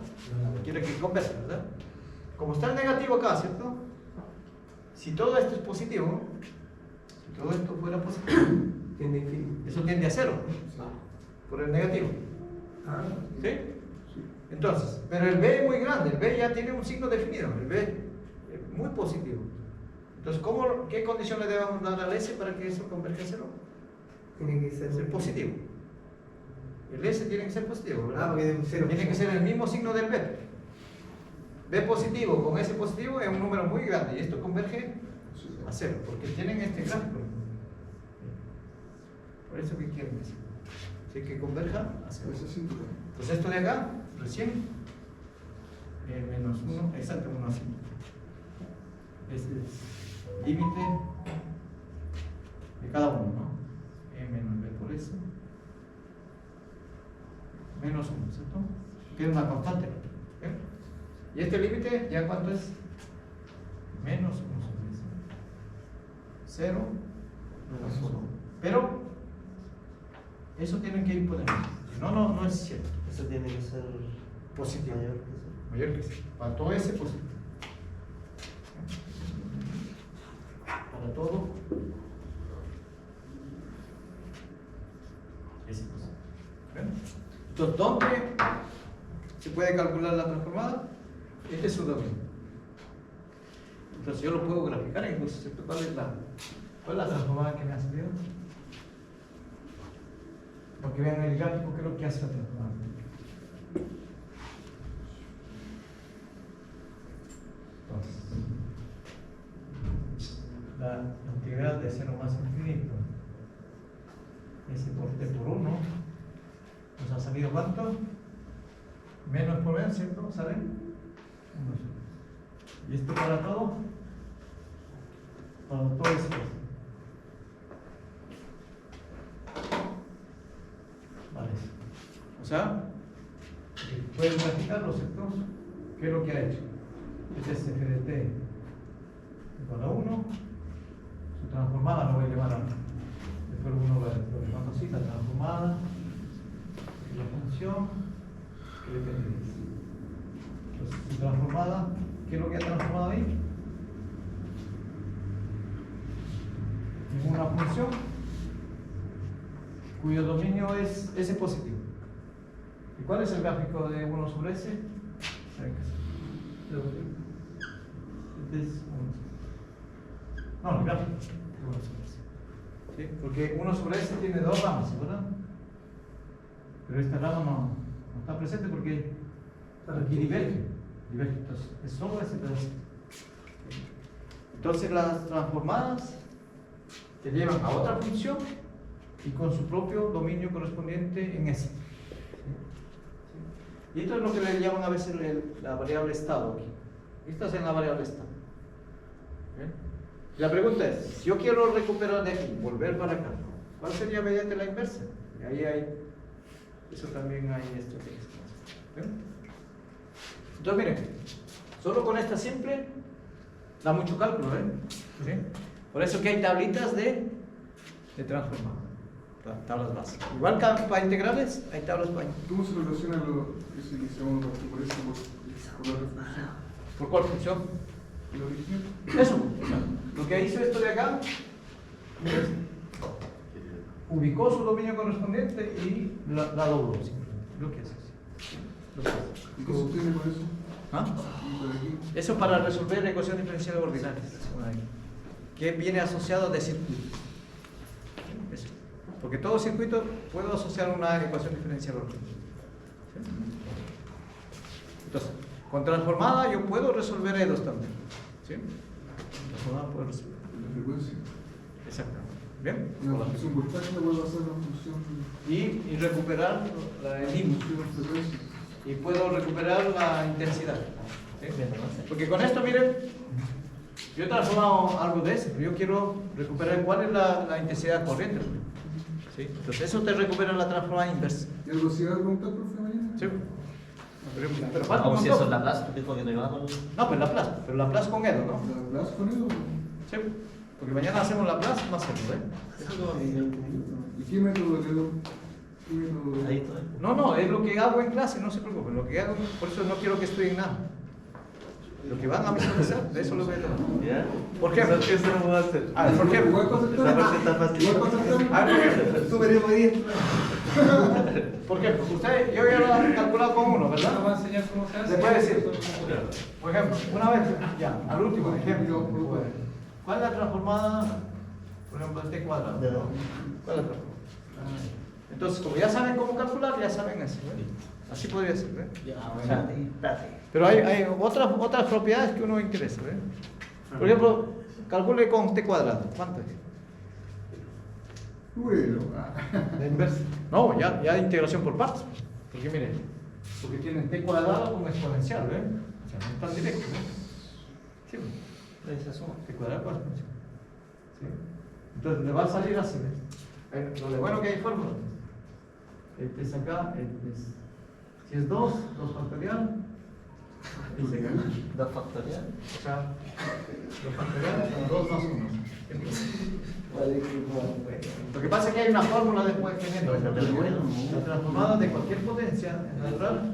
Quieren que converja, ¿verdad? Como está el negativo acá, ¿cierto? Si todo esto es positivo, si todo esto fuera positivo, Tiende a infinito. eso tiende a 0 por el negativo. Ah, ¿Sí? Entonces, pero el B es muy grande, el B ya tiene un signo definido, el B es muy positivo. Entonces, ¿qué condiciones debemos dar al S para que eso converja a 0? tiene que ser Positivo. El S tiene que ser positivo, ¿verdad? Ah, porque es un 0. Tiene que ser el mismo signo del B. B positivo con S positivo es un número muy grande y esto converge a 0, porque tienen este gráfico. Por eso que quieren decir. Así que converja a 0. Ese sí, ¿verdad? Entonces esto de acá, recién, menos 1, exacto, 1 así. Este es límite de cada uno, ¿no? Menos B por S. Menos 1, ¿cierto? Que es una constante. ¿Eh? Y este límite, ¿ya cuánto es? Menos 1 sobre S. 0, menos 1. Pero, eso tienen que ir poniendo. Si no, no es cierto. Eso tiene que ser Positivo. mayor que eso. Mayor que 0. Para todo ese positivo. Para todo ese positivo. ¿Ven? Entonces, ¿dónde se puede calcular la transformada? Este es su dominio. Entonces yo lo puedo graficar incluso, ¿cierto? ¿Cuál es la transformada que me ha salido? Para que vean el gráfico qué es lo que hace la transformada. Entonces, la integral de 0 más infinito, S por T por 1, nos ha salido ¿cuánto? Menos por B, ¿cierto? ¿Sale? 1. ¿Y esto para todo? Para todo esto. Vale. O sea, pueden graficarlo, ¿cierto? ¿Qué es lo que ha hecho? Este es f de t igual a 1. Su transformada lo voy a llamar a. Después uno lo llamando así, la transformada. La función que depende de eso. Entonces, su transformada, ¿qué es lo que ha transformado ahí? En una función cuyo dominio es S positivo. ¿Y cuál es el gráfico de 1 sobre S? Este es 1. No, el gráfico de 1 sobre S. ¿Sí? Porque 1 sobre S tiene dos ramas, ¿verdad? Pero esta rama no está presente porque aquí diverge. Entonces, es solo ese pedacito. Entonces las transformadas te llevan a otra función y con su propio dominio correspondiente en S. Y esto es lo que le llaman a veces la variable estado aquí. Esta es en la variable estado. ¿Bien? La pregunta es, si yo quiero recuperar de aquí, volver para acá, ¿cuál sería mediante la inversa? Y ahí hay, eso también hay estrategias. ¿Bien? Entonces, miren, solo con esta simple da mucho cálculo, ¿eh? ¿Sí? Por eso que hay tablitas de transformado, tablas básicas. Igual que para integrales, hay tablas para ¿Cómo se relaciona lo que se inicia uno por eso, por la reflexión? ¿Por cuál función? ¿El origen? Eso, lo que hizo esto de acá, ubicó su dominio correspondiente y la dobló. Lo que es así. Lo que es. ¿Y qué se obtiene con eso? ¿Ah? ¿Y por aquí? Eso para resolver ecuaciones diferenciales ordinarias, que viene asociado de circuito. Eso. Porque todo circuito puedo asociar una ecuación diferencial ordinaria. ¿Sí? Entonces, con transformada yo puedo resolver E2 también. ¿Sí? Transformada puedo resolver. La frecuencia. Exactamente. ¿Bien? Una función voltaje vuelve a ser una función Y recuperar el input. frecuencia. Y puedo recuperar la intensidad. ¿Sí? Porque con esto, miren, yo he transformado algo de eso, pero yo quiero recuperar cuál es la intensidad corriente. ¿Sí? Entonces, eso te recupera la transformada inversa. ¿Y algo así va a preguntar, profe, mañana? ¿Sí? Pero falta un Vamos, si montón. eso es la plaza, dijo que no iba a dar. No, pues la plaza, pero la plaza con Edo, ¿no? ¿La hablas con él? Sí. Porque mañana hacemos la plaza más Edo, ¿eh? ¿Y qué método le doy? ¿Qué método? Ahí está. No, es lo que hago en clase, no se preocupen. Lo que hago, por eso no quiero que estudien nada. Lo que van a visualizar, de eso lo voy a tomar. ¿Ya? ¿Por qué? ¿Eso qué se lo voy a hacer? A ver, ¿por qué? ¿Igual para Esa parte está fácil. ¿Igual para aceptar? A ver, ¿por qué? Tú veremos bien. ¿Por qué? Porque usted, yo ya lo he calculado con uno, ¿No ¿verdad? va a enseñar cómo se hace? ¿Le puede decir? Por ejemplo, una vez, ya, al último ejemplo, ¿cuál es la transformada, por ejemplo, del t cuadrado? Ya. ¿Cuál es la transformada? Entonces, como ya saben cómo calcular, ya saben eso, ¿eh? Así podría ser, ¿eh? Pero hay otras propiedades que uno interesa, ¿eh? Por ejemplo, calcule con t cuadrado, ¿cuánto es? Bueno, La inversa. No, ya integración por partes. Porque miren, porque tienen t cuadrado como exponencial, ¿ven? O sea, no es tan directo, ¿no? Sí, esa suma, t cuadrado por exponencial. ¿Sí? Entonces le va a salir así, ¿ves? Lo de bueno que hay fórmulas. Este es acá, este es, si es 2 factorial. Este acá. 2 factorial. O sea, 2 factorial son 2 más 1. Lo que pasa es que hay una fórmula después que viene. La transformada de cualquier potencia natural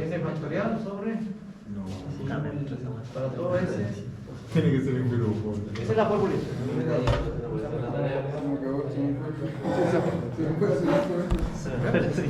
n factorial sobre para todo ese. tiene que ser en grupo. Esa es la fórmula. Se me acabó, se me fue. Se me fue, se me fue. Se me parece.